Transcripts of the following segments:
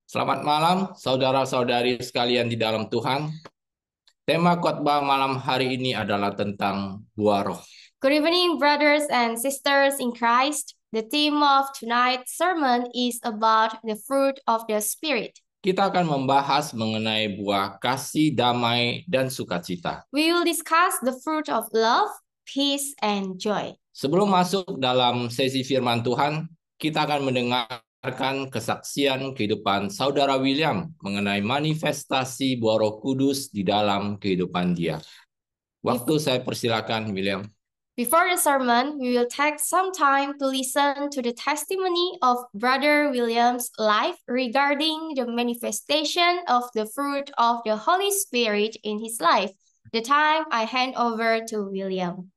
Selamat malam, saudara-saudari sekalian di dalam Tuhan. Tema khotbah malam hari ini adalah tentang buah roh. Good evening, brothers and sisters in Christ. The theme of tonight's sermon is about the fruit of the Spirit. Kita akan membahas mengenai buah kasih, damai, dan sukacita. We will discuss the fruit of love, peace, and joy. Sebelum masuk dalam sesi firman Tuhan, kita akan mendengarkan kesaksian kehidupan Saudara William mengenai manifestasi buah Roh Kudus di dalam kehidupan dia. Waktu saya persilakan, William. Before the sermon, we will take some time to listen to the testimony of Brother William's life regarding the manifestation of the fruit of the Holy Spirit in his life. The time I hand over to William.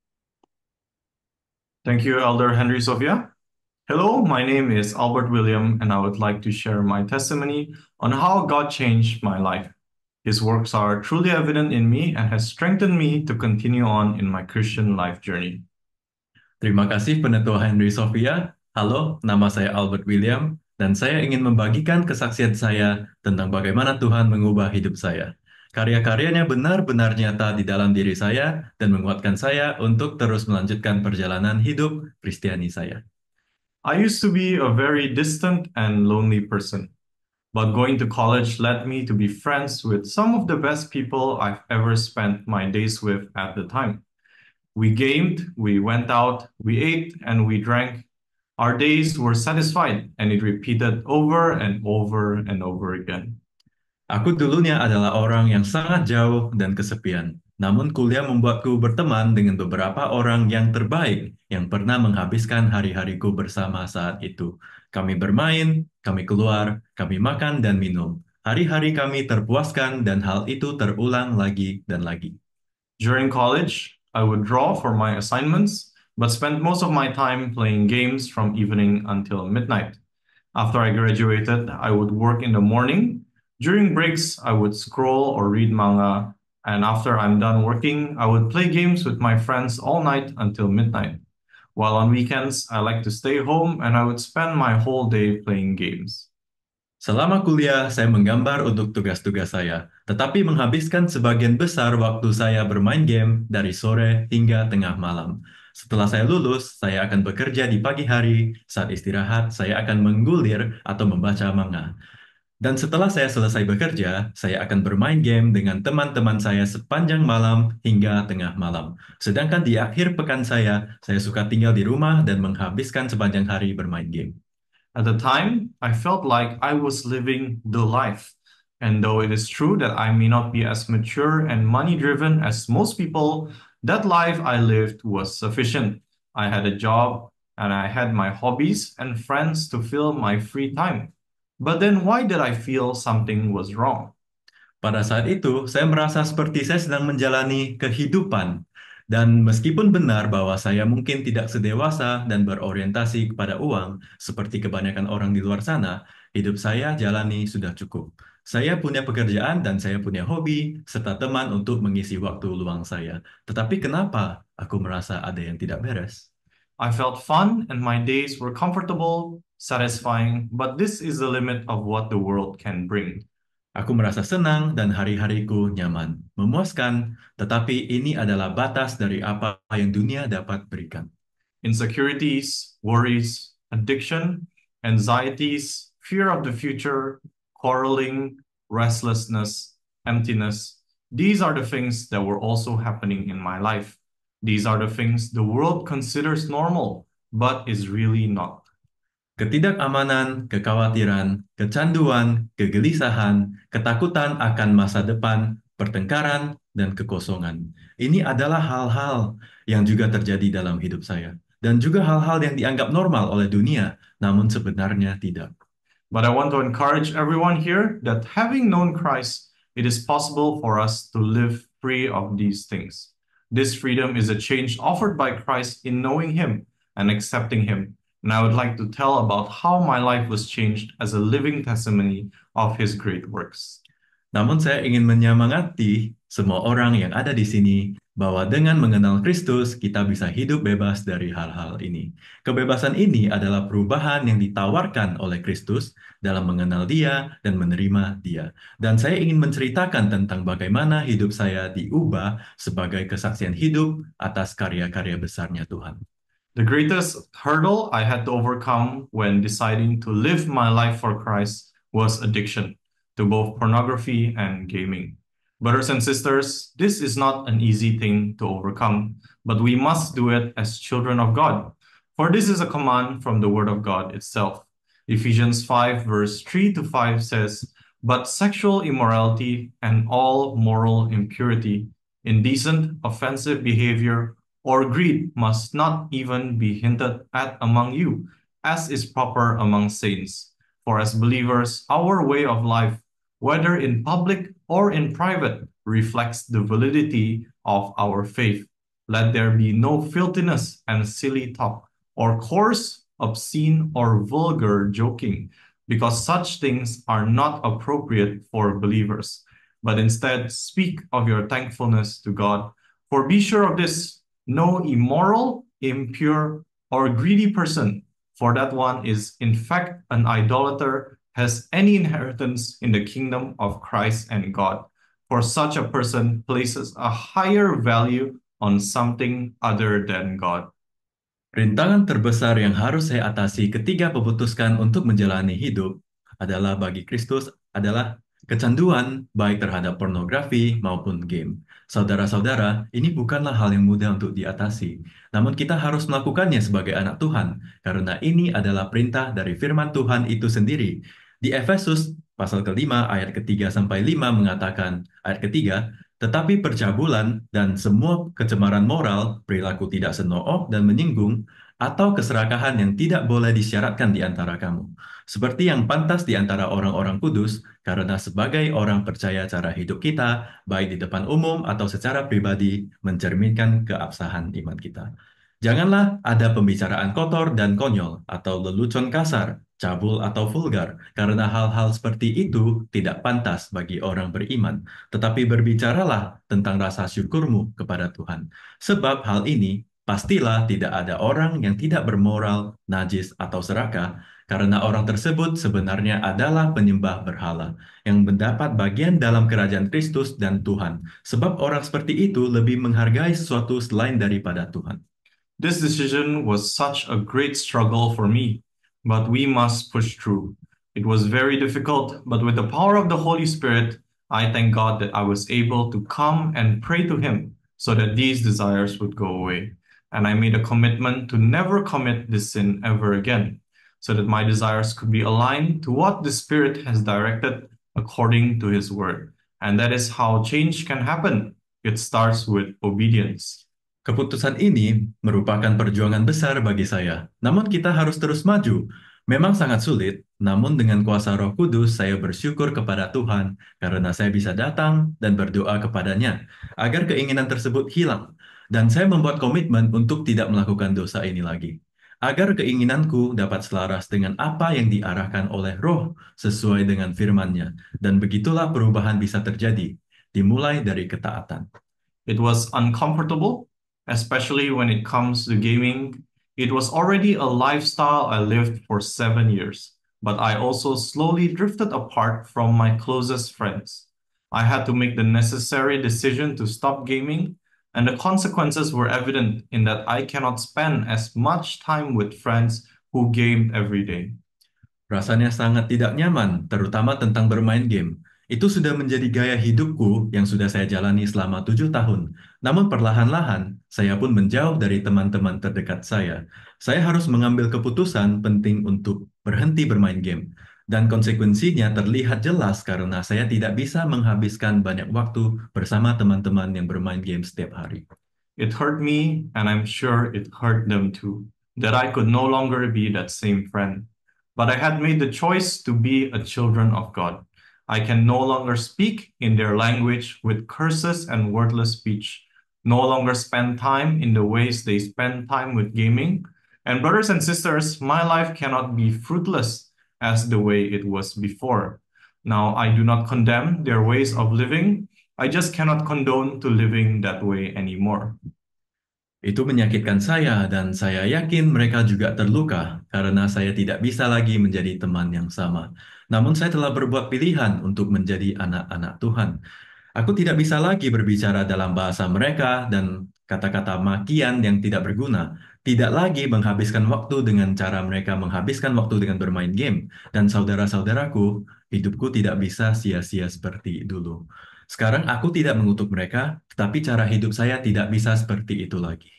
Thank you, Elder Henry Sophia. Hello, my name is Albert William, and I would like to share my testimony on how God changed my life. His works are truly evident in me and has strengthened me to continue on in my Christian life journey. Terima kasih Penetua Henry Sophia. Halo, nama saya Albert William, dan saya ingin membagikan kesaksian saya tentang bagaimana Tuhan mengubah hidup saya. Karya-karyanya benar-benar nyata di dalam diri saya dan menguatkan saya untuk terus melanjutkan perjalanan hidup Kristiani saya. I used to be a very distant and lonely person, but going to college led me to be friends with some of the best people I've ever spent my days with at the time. We gamed, we went out, we ate, and we drank. Our days were satisfied, and it repeated over and over and over again. Aku dulunya adalah orang yang sangat jauh dan kesepian. Namun kuliah membuatku berteman dengan beberapa orang yang terbaik yang pernah menghabiskan hari-hariku bersama saat itu. Kami bermain, kami keluar, kami makan dan minum. Hari-hari kami terpuaskan dan hal itu terulang lagi dan lagi. During college, I would draw for my assignments, but spent most of my time playing games from evening until midnight. After I graduated, I would work in the morning. During breaks, I would scroll or read manga, and after I'm done working, I would play games with my friends all night until midnight. While on weekends, I like to stay home and I would spend my whole day playing games. Selama kuliah, saya menggambar untuk tugas-tugas saya, tetapi menghabiskan sebagian besar waktu saya bermain game dari sore hingga tengah malam. Setelah saya lulus, saya akan bekerja di pagi hari. Saat istirahat, saya akan menggulir atau membaca manga. Dan setelah saya selesai bekerja, saya akan bermain game dengan teman-teman saya sepanjang malam hingga tengah malam. Sedangkan di akhir pekan saya suka tinggal di rumah dan menghabiskan sepanjang hari bermain game. At the time, I felt like I was living the life. And though it is true that I may not be as mature and money-driven as most people, that life I lived was sufficient. I had a job, and I had my hobbies and friends to fill my free time. But then why did I feel something was wrong? Pada saat itu, saya merasa seperti saya sedang menjalani kehidupan. Dan meskipun benar bahwa saya mungkin tidak sedewasa dan berorientasi kepada uang, seperti kebanyakan orang di luar sana, hidup saya jalani sudah cukup. Saya punya pekerjaan dan saya punya hobi, serta teman untuk mengisi waktu luang saya. Tetapi kenapa aku merasa ada yang tidak beres? I felt fun and my days were comfortable, satisfying, but this is the limit of what the world can bring. Aku merasa senang dan hari-hariku nyaman, memuaskan, tetapi ini adalah batas dari apa yang dunia dapat berikan. Insecurities, worries, addiction, anxieties, fear of the future, quarreling, restlessness, emptiness. These are the things that were also happening in my life. These are the things the world considers normal, but is really not. Ketidakamanan, kekhawatiran, kecanduan, kegelisahan, ketakutan akan masa depan, pertengkaran, dan kekosongan. Ini adalah hal-hal yang juga terjadi dalam hidup saya. Dan juga hal-hal yang dianggap normal oleh dunia, namun sebenarnya tidak. But I want to encourage everyone here that having known Christ, it is possible for us to live free of these things. This freedom is a change offered by Christ in knowing Him and accepting Him. And I would like to tell about how my life was changed as a living testimony of His great works. Namun saya ingin menyemangati semua orang yang ada di sini bahwa dengan mengenal Kristus, kita bisa hidup bebas dari hal-hal ini. Kebebasan ini adalah perubahan yang ditawarkan oleh Kristus dalam mengenal Dia dan menerima Dia. Dan saya ingin menceritakan tentang bagaimana hidup saya diubah sebagai kesaksian hidup atas karya-karya besarnya Tuhan. The greatest hurdle I had to overcome when deciding to live my life for Christ was addiction to both pornography and gaming. Brothers and sisters, this is not an easy thing to overcome, but we must do it as children of God. For this is a command from the Word of God itself. Ephesians 5 verse 3 to 5 says, "But sexual immorality and all moral impurity, indecent, offensive behavior, or greed must not even be hinted at among you, as is proper among saints. For as believers, our way of life, whether in public or in private, reflects the validity of our faith. Let there be no filthiness and silly talk, or coarse, obscene, or vulgar joking, because such things are not appropriate for believers. But instead, speak of your thankfulness to God. For be sure of this, no immoral, impure, or greedy person, for that one is in fact an idolater, has any inheritance in the kingdom of Christ and God. For such a person places a higher value on something other than God." Rintangan terbesar yang harus saya atasi ketika memutuskan untuk menjalani hidup adalah bagi Kristus adalah kecanduan baik terhadap pornografi maupun game. Saudara-saudara, ini bukanlah hal yang mudah untuk diatasi. Namun kita harus melakukannya sebagai anak Tuhan, karena ini adalah perintah dari firman Tuhan itu sendiri. Di Efesus pasal ke-5 ayat ke-3 sampai 5 mengatakan, ayat ke-3, "Tetapi percabulan dan semua kecemaran moral, perilaku tidak senonoh dan menyinggung, atau keserakahan yang tidak boleh disyaratkan di antara kamu, seperti yang pantas di antara orang-orang kudus, karena sebagai orang percaya cara hidup kita, baik di depan umum atau secara pribadi, mencerminkan keabsahan iman kita. Janganlah ada pembicaraan kotor dan konyol, atau lelucon kasar, cabul atau vulgar, karena hal-hal seperti itu tidak pantas bagi orang beriman. Tetapi berbicaralah tentang rasa syukurmu kepada Tuhan. Sebab hal ini pastilah tidak ada orang yang tidak bermoral, najis, atau serakah, karena orang tersebut sebenarnya adalah penyembah berhala, yang mendapat bagian dalam kerajaan Kristus dan Tuhan. Sebab orang seperti itu lebih menghargai sesuatu selain daripada Tuhan. This decision was such a great struggle for me, but we must push through. It was very difficult, but with the power of the Holy Spirit, I thank God that I was able to come and pray to Him so that these desires would go away. And I made a commitment to never commit this sin ever again, so that my desires could be aligned to what the Spirit has directed according to His Word. And that is how change can happen. It starts with obedience. Keputusan ini merupakan perjuangan besar bagi saya, namun kita harus terus maju. Memang sangat sulit, namun dengan kuasa Roh Kudus saya bersyukur kepada Tuhan karena saya bisa datang dan berdoa kepadanya agar keinginan tersebut hilang. Dan saya membuat komitmen untuk tidak melakukan dosa ini lagi, agar keinginanku dapat selaras dengan apa yang diarahkan oleh Roh sesuai dengan firman-Nya. Dan begitulah perubahan bisa terjadi, dimulai dari ketaatan. It was uncomfortable, especially when it comes to gaming. It was already a lifestyle I lived for 7 years, but I also slowly drifted apart from my closest friends. I had to make the necessary decision to stop gaming, and the consequences were evident in that I cannot spend as much time with friends who gamed every day. Rasanya sangat tidak nyaman, terutama tentang bermain game. Itu sudah menjadi gaya hidupku yang sudah saya jalani selama 7 tahun. Namun perlahan-lahan, saya pun menjauh dari teman-teman terdekat saya. Saya harus mengambil keputusan penting untuk berhenti bermain game. Dan konsekuensinya terlihat jelas karena saya tidak bisa menghabiskan banyak waktu bersama teman-teman yang bermain game setiap hari. It hurt me, and I'm sure it hurt them too, that I could no longer be that same friend. But I had made the choice to be a children of God. I can no longer speak in their language with curses and wordless speech, no longer spend time in the ways they spend time with gaming. And brothers and sisters, my life cannot be fruitless as the way it was before. Now, I do not condemn their ways of living. I just cannot condone to living that way anymore. Itu menyakitkan saya dan saya yakin mereka juga terluka karena saya tidak bisa lagi menjadi teman yang sama. Namun saya telah berbuat pilihan untuk menjadi anak-anak Tuhan. Aku tidak bisa lagi berbicara dalam bahasa mereka dan kata-kata makian yang tidak berguna. Tidak lagi menghabiskan waktu dengan cara mereka menghabiskan waktu dengan bermain game. Dan saudara-saudaraku, hidupku tidak bisa sia-sia seperti dulu. Sekarang aku tidak mengutuk mereka, tetapi cara hidup saya tidak bisa seperti itu lagi.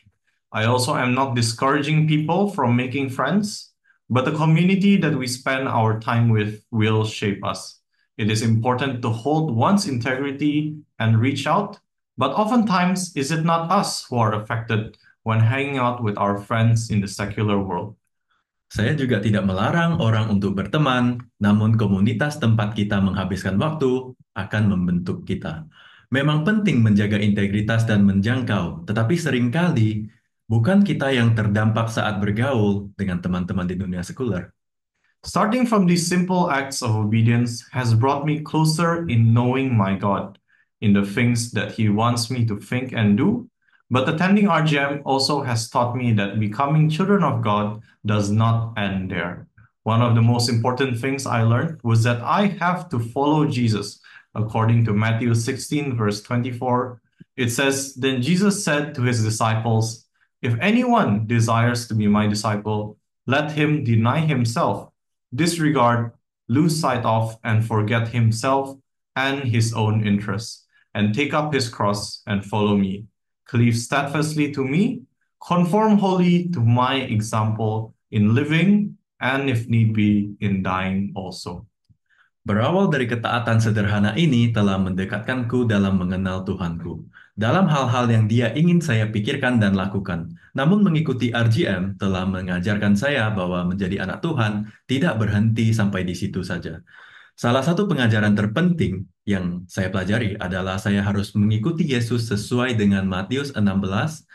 I also am not discouraging people from making friends, but the community that we spend our time with will shape us. It is important to hold one's integrity and reach out, but oftentimes is it not us who are affected when hanging out with our friends in the secular world? Saya juga tidak melarang orang untuk berteman, namun komunitas tempat kita menghabiskan waktu akan membentuk kita. Memang penting menjaga integritas dan menjangkau, tetapi seringkali bukan kita yang terdampak saat bergaul dengan teman-teman di dunia sekuler. Starting from these simple acts of obedience has brought me closer in knowing my God, in the things that He wants me to think and do. But attending RGM also has taught me that becoming children of God does not end there. One of the most important things I learned was that I have to follow Jesus. According to Matthew 16, verse 24, it says, "Then Jesus said to his disciples, 'If anyone desires to be my disciple, let him deny himself, disregard, lose sight of, and forget himself and his own interests, and take up his cross and follow me. Cleave steadfastly to me, conform wholly to my example in living, and if need be, in dying also.'" Berawal dari ketaatan sederhana ini telah mendekatkanku dalam mengenal Tuhanku. Dalam hal-hal yang Dia ingin saya pikirkan dan lakukan. Namun mengikuti RGM telah mengajarkan saya bahwa menjadi anak Tuhan tidak berhenti sampai di situ saja. Salah satu pengajaran terpenting yang saya pelajari adalah saya harus mengikuti Yesus sesuai dengan Matius 16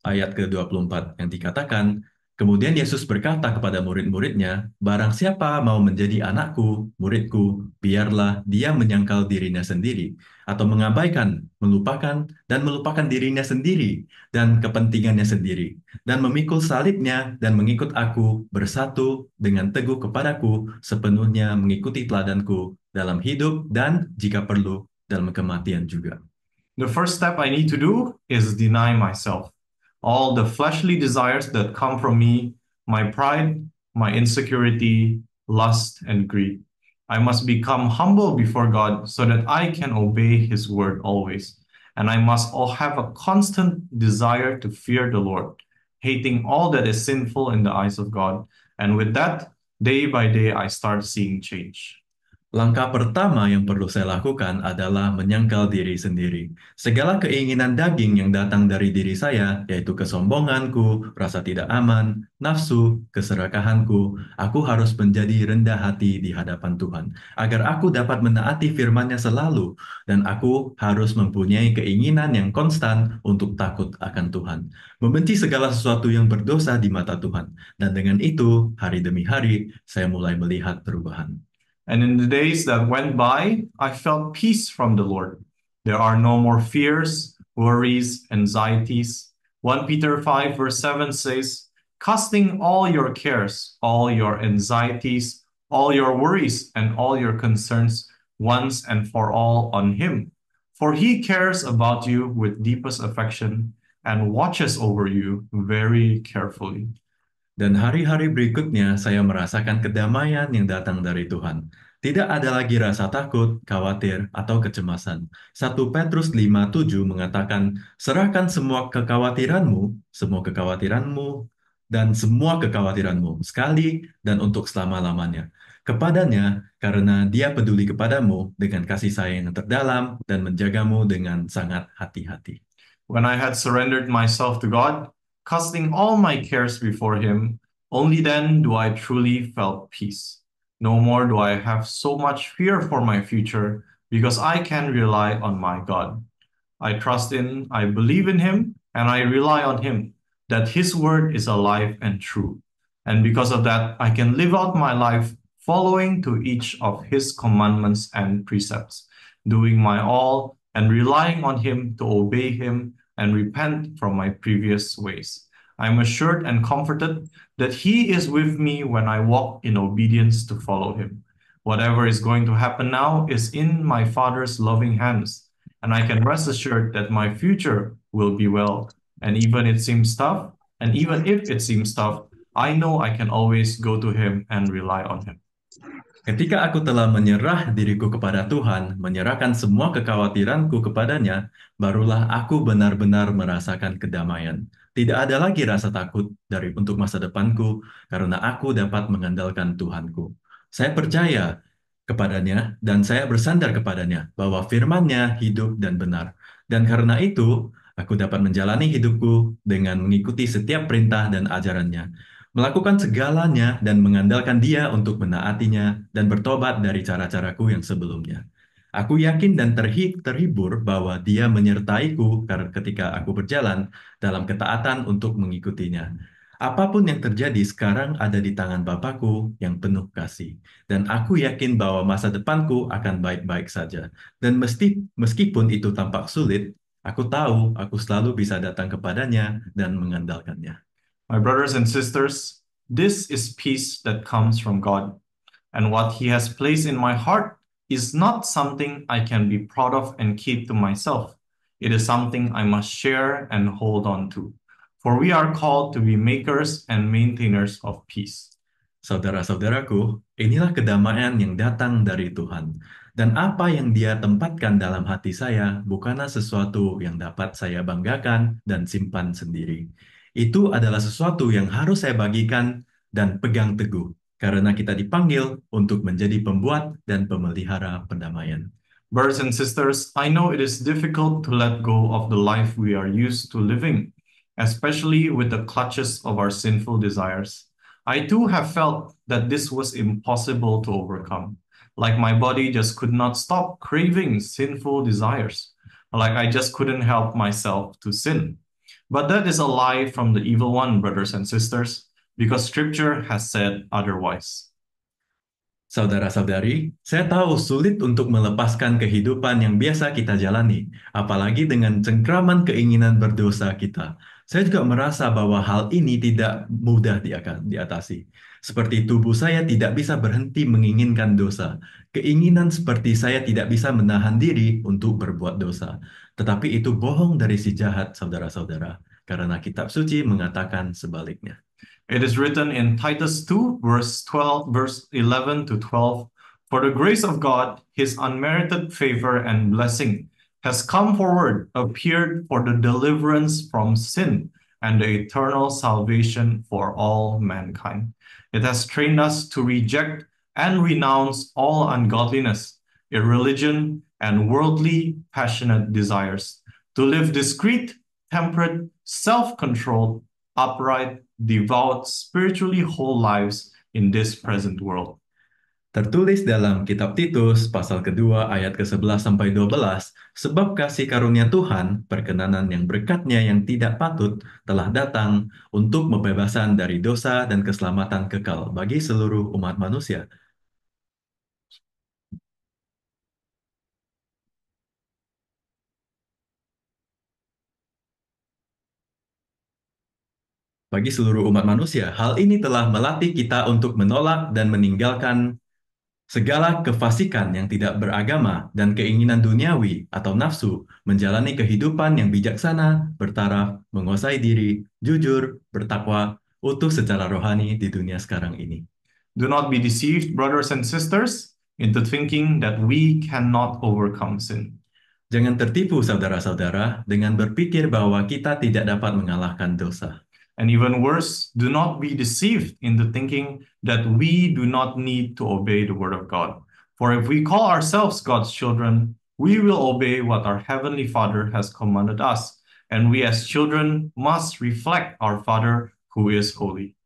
ayat ke-24 yang dikatakan, kemudian Yesus berkata kepada murid-muridnya, "Barang siapa mau menjadi anakku, muridku, biarlah dia menyangkal dirinya sendiri, atau mengabaikan, melupakan, dan melupakan dirinya sendiri, dan kepentingannya sendiri, dan memikul salibnya, dan mengikut aku, bersatu dengan teguh kepadaku, sepenuhnya mengikuti teladanku dalam hidup, dan jika perlu, dalam kematian juga." The first step I need to do is deny myself. All the fleshly desires that come from me, my pride, my insecurity, lust, and greed. I must become humble before God so that I can obey His word always. And I must all have a constant desire to fear the Lord, hating all that is sinful in the eyes of God. And with that, day by day, I start seeing change. Langkah pertama yang perlu saya lakukan adalah menyangkal diri sendiri. Segala keinginan daging yang datang dari diri saya, yaitu kesombonganku, rasa tidak aman, nafsu, keserakahanku, aku harus menjadi rendah hati di hadapan Tuhan, agar aku dapat menaati firman-Nya selalu, dan aku harus mempunyai keinginan yang konstan untuk takut akan Tuhan, membenci segala sesuatu yang berdosa di mata Tuhan, dan dengan itu, hari demi hari, saya mulai melihat perubahan. And in the days that went by, I felt peace from the Lord. There are no more fears, worries, anxieties. 1 Peter 5 verse 7 says, "Casting all your cares, all your anxieties, all your worries, and all your concerns once and for all on Him. For He cares about you with deepest affection and watches over you very carefully." Dan hari-hari berikutnya saya merasakan kedamaian yang datang dari Tuhan. Tidak ada lagi rasa takut, khawatir, atau kecemasan. 1 Petrus 5:7 mengatakan, "Serahkan semua kekhawatiranmu, dan semua kekhawatiranmu, sekali dan untuk selama-lamanya, kepadanya, karena Dia peduli kepadamu dengan kasih sayang yang terdalam dan menjagamu dengan sangat hati-hati." When I had surrendered myself to God, casting all my cares before Him, only then do I truly felt peace. No more do I have so much fear for my future because I can rely on my God. I trust in, I believe in Him, and I rely on Him, that His word is alive and true. And because of that, I can live out my life following to each of His commandments and precepts, doing my all and relying on Him to obey Him and repent from my previous ways. I am assured and comforted that He is with me when I walk in obedience to follow Him. Whatever is going to happen now is in my Father's loving hands, and I can rest assured that my future will be well. And even if it seems tough, I know I can always go to Him and rely on Him. Ketika aku telah menyerah diriku kepada Tuhan, menyerahkan semua kekhawatiranku kepadanya, barulah aku benar-benar merasakan kedamaian. Tidak ada lagi rasa takut untuk masa depanku, karena aku dapat mengandalkan Tuhanku. Saya percaya kepadanya, dan saya bersandar kepadanya, bahwa firman-Nya hidup dan benar. Dan karena itu, aku dapat menjalani hidupku dengan mengikuti setiap perintah dan ajarannya, melakukan segalanya dan mengandalkan Dia untuk menaatinya dan bertobat dari cara-caraku yang sebelumnya. Aku yakin dan terhibur bahwa Dia menyertaiku ketika aku berjalan dalam ketaatan untuk mengikutinya. Apapun yang terjadi sekarang ada di tangan Bapakku yang penuh kasih. Dan aku yakin bahwa masa depanku akan baik-baik saja. Dan meskipun itu tampak sulit, aku tahu aku selalu bisa datang kepadanya dan mengandalkannya. My brothers and sisters, this is peace that comes from God. And what He has placed in my heart is not something I can be proud of and keep to myself. It is something I must share and hold on to. For we are called to be makers and maintainers of peace. Saudara-saudaraku, inilah kedamaian yang datang dari Tuhan. Dan apa yang Dia tempatkan dalam hati saya bukanlah sesuatu yang dapat saya banggakan dan simpan sendiri. Itu adalah sesuatu yang harus saya bagikan dan pegang teguh, karena kita dipanggil untuk menjadi pembuat dan pemelihara pendamaian. Brothers and sisters, I know it is difficult to let go of the life we are used to living, especially with the clutches of our sinful desires. I too have felt that this was impossible to overcome. Like my body just could not stop craving sinful desires. Like I just couldn't help myself to sin. But that is a lie from the evil one, brothers and sisters, because Scripture has said otherwise. Saudara-saudari, saya tahu sulit untuk melepaskan kehidupan yang biasa kita jalani, apalagi dengan cengkraman keinginan berdosa kita. Saya juga merasa bahwa hal ini tidak mudah diatasi. Seperti tubuh saya tidak bisa berhenti menginginkan dosa. Keinginan seperti saya tidak bisa menahan diri untuk berbuat dosa. Tetapi itu bohong dari si jahat, saudara-saudara, karena kitab suci mengatakan sebaliknya. It is written in Titus 2, verse 11 to 12, "For the grace of God, His unmerited favor and blessing, has come forward, appeared for the deliverance from sin and the eternal salvation for all mankind. It has trained us to reject and renounce all ungodliness, irreligion, and worldly passionate desires, to live discreet, temperate, self-controlled, upright, devout, spiritually whole lives in this present world." Tertulis dalam kitab Titus pasal kedua ayat ke-11-12, sebab kasih karunia Tuhan, perkenanan yang berkat-Nya yang tidak patut, telah datang untuk pembebasan dari dosa dan keselamatan kekal bagi seluruh umat manusia. Bagi seluruh umat manusia, hal ini telah melatih kita untuk menolak dan meninggalkan segala kefasikan yang tidak beragama dan keinginan duniawi atau nafsu, menjalani kehidupan yang bijaksana, bertaraf, menguasai diri, jujur, bertakwa, utuh secara rohani di dunia sekarang ini. Do not be deceived, brothers and sisters, into thinking that we cannot overcome sin. Jangan tertipu, saudara-saudara, dengan berpikir bahwa kita tidak dapat mengalahkan dosa. And even worse, do not be deceived into thinking that we do not need to obey the word of God. For if we call ourselves God's children, we will obey what our Heavenly Father has commanded us. And we as children must reflect our Father who is holy.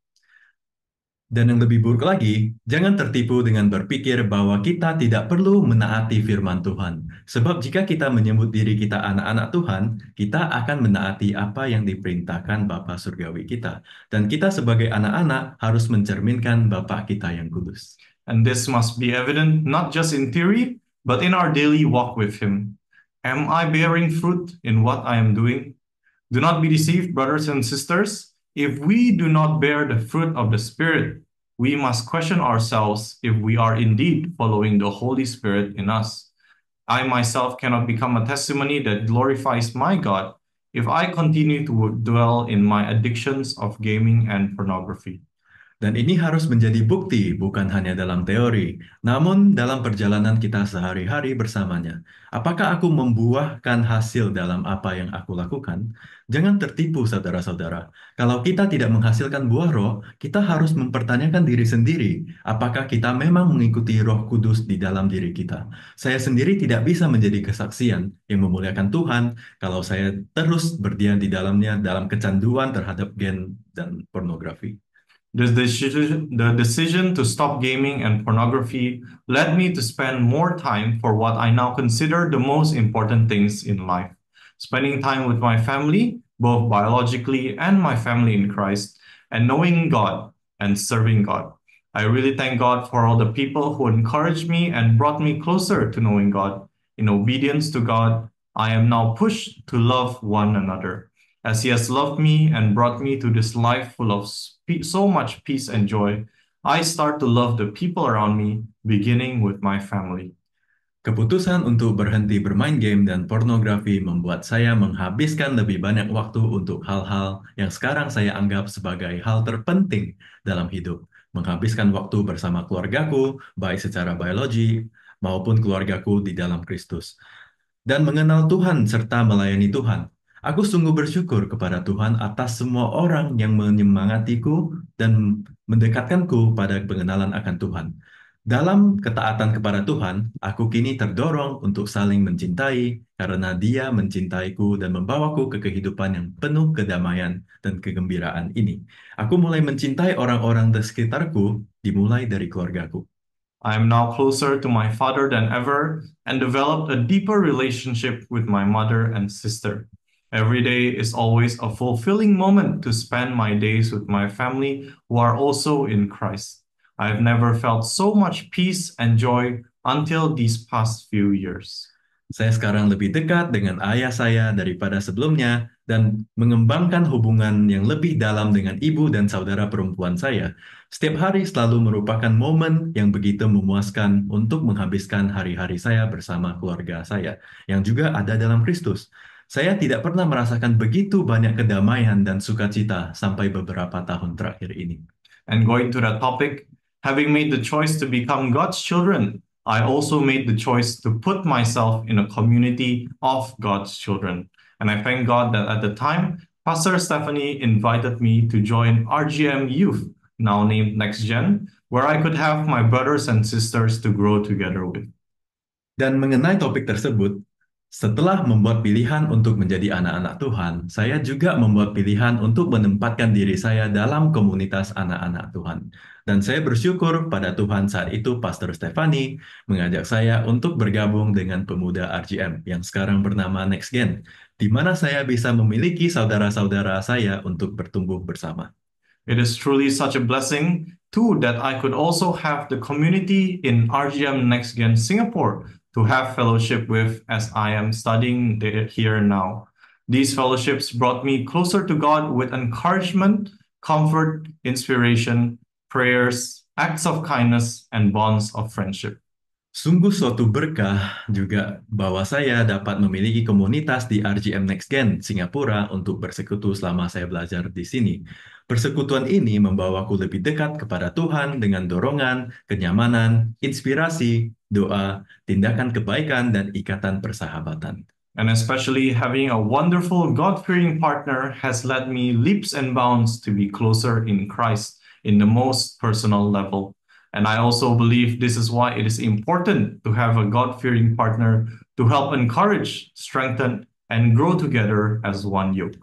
Dan yang lebih buruk lagi, jangan tertipu dengan berpikir bahwa kita tidak perlu menaati firman Tuhan. Sebab jika kita menyebut diri kita anak-anak Tuhan, kita akan menaati apa yang diperintahkan Bapa Surgawi kita. Dan kita sebagai anak-anak harus mencerminkan Bapa kita yang kudus. And this must be evident not just in theory, but in our daily walk with Him. Am I bearing fruit in what I am doing? Do not be deceived, brothers and sisters. If we do not bear the fruit of the Spirit, we must question ourselves if we are indeed following the Holy Spirit in us. I myself cannot become a testimony that glorifies my God if I continue to dwell in my addictions of gaming and pornography. Dan ini harus menjadi bukti, bukan hanya dalam teori, namun dalam perjalanan kita sehari-hari bersamanya. Apakah aku membuahkan hasil dalam apa yang aku lakukan? Jangan tertipu, saudara-saudara. Kalau kita tidak menghasilkan buah roh, kita harus mempertanyakan diri sendiri, apakah kita memang mengikuti Roh Kudus di dalam diri kita. Saya sendiri tidak bisa menjadi kesaksian yang memuliakan Tuhan kalau saya terus berdiam di dalamnya dalam kecanduan terhadap game dan pornografi. The decision to stop gaming and pornography led me to spend more time for what I now consider the most important things in life. Spending time with my family, both biologically and my family in Christ, and knowing God and serving God. I really thank God for all the people who encouraged me and brought me closer to knowing God. In obedience to God, I am now pushed to love one another. As He has loved me and brought me to this life full of so much peace and joy, I start to love the people around me, beginning with my family. Keputusan untuk berhenti bermain game dan pornografi membuat saya menghabiskan lebih banyak waktu untuk hal-hal yang sekarang saya anggap sebagai hal terpenting dalam hidup. Menghabiskan waktu bersama keluargaku, baik secara biologi maupun keluargaku di dalam Kristus. Dan mengenal Tuhan serta melayani Tuhan. Aku sungguh bersyukur kepada Tuhan atas semua orang yang menyemangatiku dan mendekatkanku pada pengenalan akan Tuhan. Dalam ketaatan kepada Tuhan, aku kini terdorong untuk saling mencintai karena Dia mencintaiku dan membawaku ke kehidupan yang penuh kedamaian dan kegembiraan ini. Aku mulai mencintai orang-orang di sekitarku, dimulai dari keluargaku. I am now closer to my father than ever and developed a deeper relationship with my mother and sister. Every day is always a fulfilling moment to spend my days with my family who are also in Christ. I have never felt so much peace and joy until these past few years. Saya sekarang lebih dekat dengan ayah saya daripada sebelumnya dan mengembangkan hubungan yang lebih dalam dengan ibu dan saudara perempuan saya. Setiap hari selalu merupakan momen yang begitu memuaskan untuk menghabiskan hari-hari saya bersama keluarga saya, yang juga ada dalam Kristus. Saya tidak pernah merasakan begitu banyak kedamaian dan sukacita sampai beberapa tahun terakhir ini. And going to that topic, having made the choice to become God's children, I also made the choice to put myself in a community of God's children. And I thank God that at the time, Pastor Stephanie invited me to join RGM Youth, now named Next Gen, where I could have my brothers and sisters to grow together with. Dan mengenai topik tersebut, setelah membuat pilihan untuk menjadi anak-anak Tuhan, saya juga membuat pilihan untuk menempatkan diri saya dalam komunitas anak-anak Tuhan. Dan saya bersyukur pada Tuhan saat itu Pastor Stephanie mengajak saya untuk bergabung dengan pemuda RGM yang sekarang bernama Next Gen, di mana saya bisa memiliki saudara-saudara saya untuk bertumbuh bersama. It is truly such a blessing, too, that I could also have the community in RGM Next Gen Singapore to have fellowship with as I am studying here now. These fellowships brought me closer to God with encouragement, comfort, inspiration, prayers, acts of kindness, and bonds of friendship. Sungguh suatu berkah juga bahwa saya dapat memiliki komunitas di RGM Next Gen Singapura untuk bersekutu selama saya belajar di sini. Persekutuan ini membawaku lebih dekat kepada Tuhan dengan dorongan, kenyamanan, inspirasi, doa, tindakan kebaikan, dan ikatan persahabatan. And especially having a wonderful God-fearing partner has led me leaps and bounds to be closer in Christ in the most personal level. And I also believe this is why it is important to have a God-fearing partner to help encourage, strengthen, and grow together as one yoke.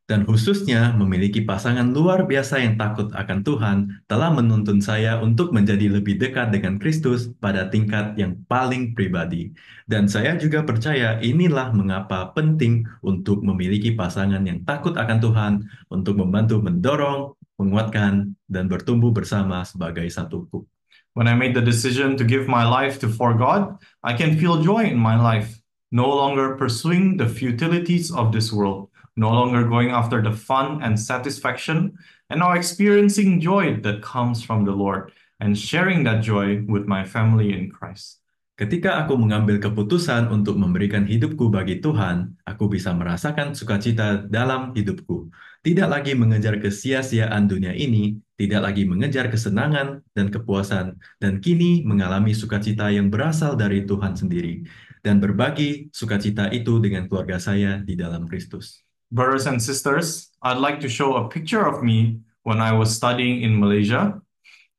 Dan khususnya memiliki pasangan luar biasa yang takut akan Tuhan telah menuntun saya untuk menjadi lebih dekat dengan Kristus pada tingkat yang paling pribadi. Dan saya juga percaya inilah mengapa penting untuk memiliki pasangan yang takut akan Tuhan untuk membantu mendorong, menguatkan, dan bertumbuh bersama sebagai satu kub. When I made the decision to give my life to for God, I can feel joy in my life. no longer pursuing the futilities of this world, no longer going after the fun and satisfaction, and now experiencing joy that comes from the Lord and sharing that joy with my family in Christ. Ketika aku mengambil keputusan untuk memberikan hidupku bagi Tuhan, aku bisa merasakan sukacita dalam hidupku. Tidak lagi mengejar kesia-siaan dunia ini, tidak lagi mengejar kesenangan dan kepuasan, dan kini mengalami sukacita yang berasal dari Tuhan sendiri, dan berbagi sukacita itu dengan keluarga saya di dalam Kristus. Brothers and sisters, I'd like to show a picture of me when I was studying in Malaysia.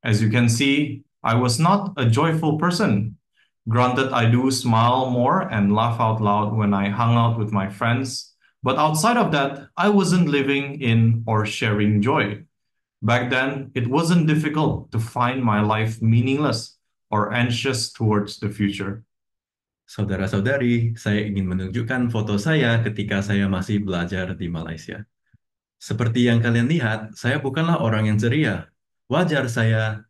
As you can see, I was not a joyful person. Granted, I do smile more and laugh out loud when I hung out with my friends, but outside of that, I wasn't living in or sharing joy. Back then, it wasn't difficult to find my life meaningless or anxious towards the future. Saudara-saudari, saya ingin menunjukkan foto saya ketika saya masih belajar di Malaysia. Seperti yang kalian lihat, saya bukanlah orang yang ceria. Wajah saya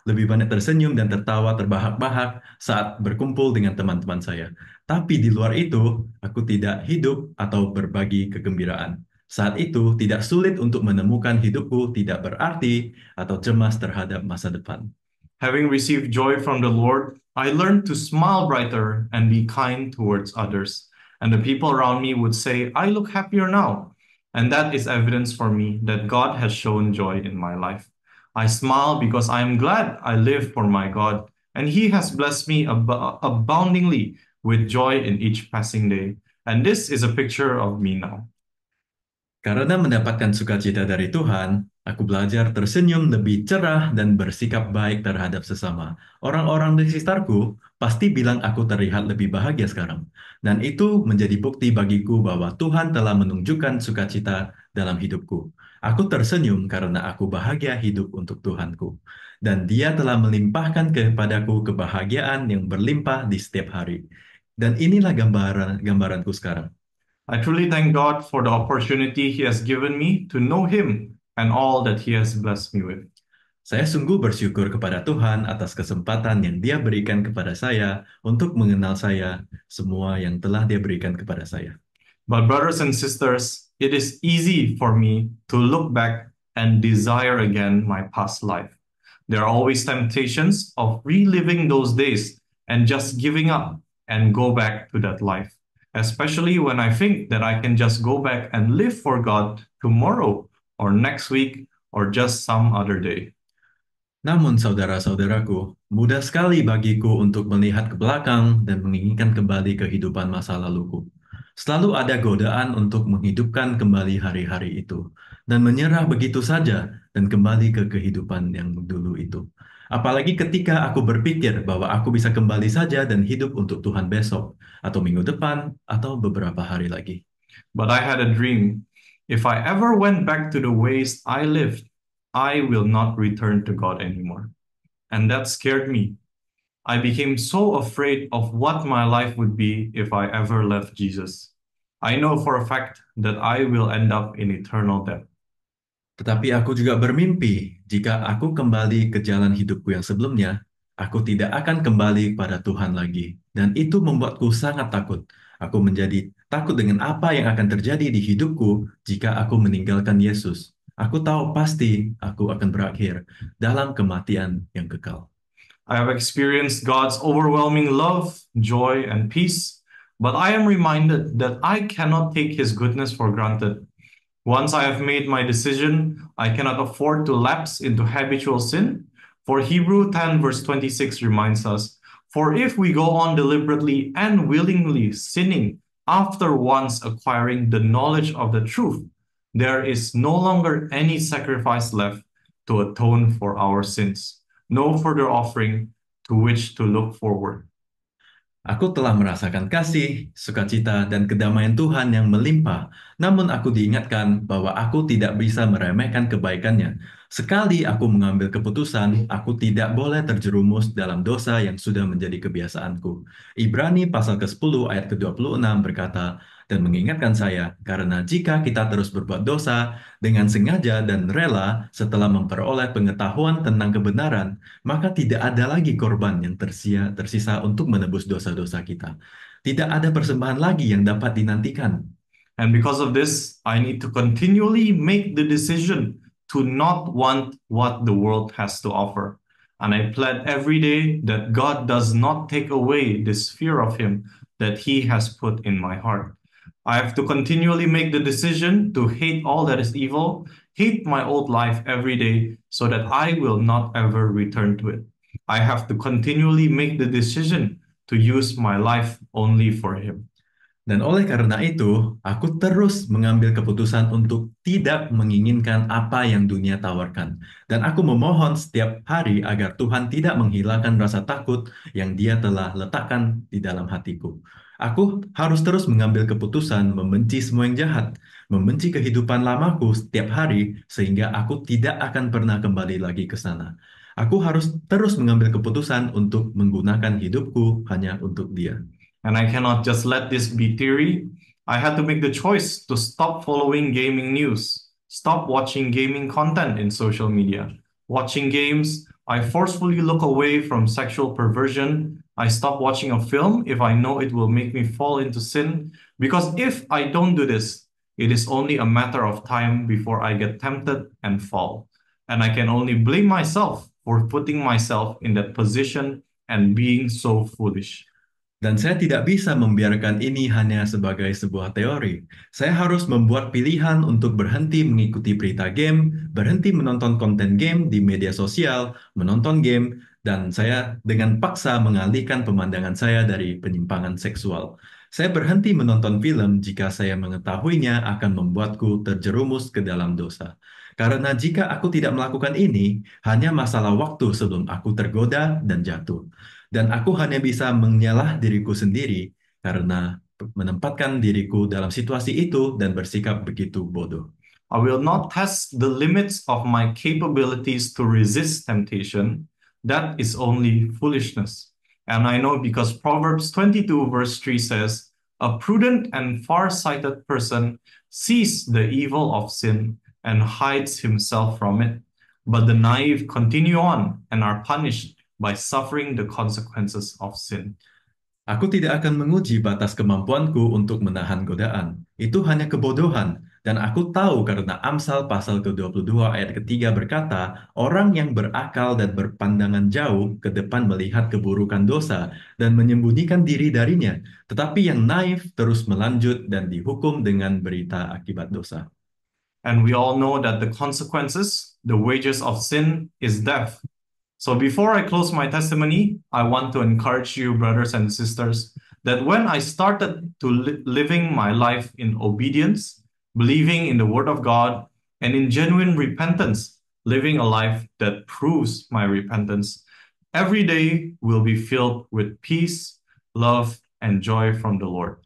lebih banyak tersenyum dan tertawa terbahak-bahak saat berkumpul dengan teman-teman saya. Tapi di luar itu, aku tidak hidup atau berbagi kegembiraan. Saat itu, tidak sulit untuk menemukan hidupku tidak berarti atau cemas terhadap masa depan. Having received joy from the Lord, I learned to smile brighter and be kind towards others. And the people around me would say, I look happier now. And that is evidence for me that God has shown joy in my life. I smile because I am glad I live for my God, and He has blessed me aboundingly with joy in each passing day. And this is a picture of me now. Karena mendapatkan sukacita dari Tuhan, aku belajar tersenyum lebih cerah dan bersikap baik terhadap sesama. Orang-orang di sekitarku pasti bilang aku terlihat lebih bahagia sekarang. Dan itu menjadi bukti bagiku bahwa Tuhan telah menunjukkan sukacita dalam hidupku. Aku tersenyum karena aku bahagia hidup untuk Tuhanku. Dan Dia telah melimpahkan kepadaku kebahagiaan yang berlimpah di setiap hari. Dan inilah gambaranku sekarang. I truly thank God for the opportunity He has given me to know Him and all that He has blessed me with. Saya sungguh bersyukur kepada Tuhan atas kesempatan yang Dia berikan kepada saya untuk mengenal saya, semua yang telah Dia berikan kepada saya. But brothers and sisters, it is easy for me to look back and desire again my past life. There are always temptations of reliving those days and just giving up and go back to that life. Especially when I think that I can just go back and live for God tomorrow or next week or just some other day. Namun saudara-saudaraku, mudah sekali bagiku untuk melihat ke belakang dan menginginkan kembali kehidupan masa laluku. Selalu ada godaan untuk menghidupkan kembali hari-hari itu dan menyerah begitu saja dan kembali ke kehidupan yang dulu itu. Apalagi ketika aku berpikir bahwa aku bisa kembali saja dan hidup untuk Tuhan besok, atau minggu depan, atau beberapa hari lagi. But I had a dream. If I ever went back to the ways I lived, I will not return to God anymore. And that scared me. I became so afraid of what my life would be if I ever left Jesus. I know for a fact that I will end up in eternal death. Tetapi aku juga bermimpi, jika aku kembali ke jalan hidupku yang sebelumnya, aku tidak akan kembali pada Tuhan lagi. Dan itu membuatku sangat takut. Aku menjadi takut dengan apa yang akan terjadi di hidupku jika aku meninggalkan Yesus. Aku tahu pasti aku akan berakhir dalam kematian yang kekal. I have experienced God's overwhelming love, joy, and peace, but I am reminded that I cannot take His goodness for granted. Once I have made my decision, I cannot afford to lapse into habitual sin. For Hebrews 10 verse 26 reminds us, for if we go on deliberately and willingly sinning after once acquiring the knowledge of the truth, there is no longer any sacrifice left to atone for our sins, no further offering to which to look forward. Aku telah merasakan kasih, sukacita, dan kedamaian Tuhan yang melimpah, namun aku diingatkan bahwa aku tidak bisa meremehkan kebaikannya. Sekali aku mengambil keputusan, aku tidak boleh terjerumus dalam dosa yang sudah menjadi kebiasaanku. Ibrani pasal ke-10 ayat ke-26 berkata, dan mengingatkan saya, karena jika kita terus berbuat dosa dengan sengaja dan rela setelah memperoleh pengetahuan tentang kebenaran, maka tidak ada lagi korban yang tersisa untuk menebus dosa-dosa kita. Tidak ada persembahan lagi yang dapat dinantikan. And because of this, I need to continually make the decision to not want what the world has to offer. And I pledge every day that God does not take away this fear of Him that He has put in my heart. I have to continually make the decision to hate all that is evil, hate my old life every day, so that I will not ever return to it. I have to continually make the decision to use my life only for Him. Dan oleh karena itu, aku terus mengambil keputusan untuk tidak menginginkan apa yang dunia tawarkan. Dan aku memohon setiap hari agar Tuhan tidak menghilangkan rasa takut yang Dia telah letakkan di dalam hatiku. Aku harus terus mengambil keputusan membenci semua yang jahat, membenci kehidupan lamaku setiap hari, sehingga aku tidak akan pernah kembali lagi ke sana. Aku harus terus mengambil keputusan untuk menggunakan hidupku hanya untuk Dia. And I cannot just let this be theory. I had to make the choice to stop following gaming news, stop watching gaming content in social media. Watching games, I forcefully look away from sexual perversion. I stop watching a film if I know it will make me fall into sin. Because if I don't do this, it is only a matter of time before I get tempted and fall. And I can only blame myself for putting myself in that position and being so foolish. Dan saya tidak bisa membiarkan ini hanya sebagai sebuah teori. Saya harus membuat pilihan untuk berhenti mengikuti berita game, berhenti menonton konten game di media sosial, menonton game, dan saya dengan paksa mengalihkan pemandangan saya dari penyimpangan seksual. Saya berhenti menonton film jika saya mengetahuinya akan membuatku terjerumus ke dalam dosa. Karena jika aku tidak melakukan ini, hanya masalah waktu sebelum aku tergoda dan jatuh. Dan aku hanya bisa menyalah diriku sendiri karena menempatkan diriku dalam situasi itu dan bersikap begitu bodoh. I will not test the limits of my capabilities to resist temptation. That is only foolishness. And I know because Proverbs 22 verse 3 says, a prudent and far-sighted person sees the evil of sin and hides himself from it. But the naive continue on and are punished by suffering the consequences of sin. Aku tidak akan menguji batas kemampuanku untuk menahan godaan. Itu hanya kebodohan. Dan aku tahu karena Amsal pasal ke-22 ayat ketiga berkata, orang yang berakal dan berpandangan jauh ke depan melihat keburukan dosa dan menyembunyikan diri darinya. Tetapi yang naif terus melanjut dan dihukum dengan berita akibat dosa. And we all know that the consequences, the wages of sin is death. So before I close my testimony, I want to encourage you, brothers and sisters, that when I started to living my life in obedience, believing in the word of God, and in genuine repentance, living a life that proves my repentance, every day will be filled with peace, love, and joy from the Lord.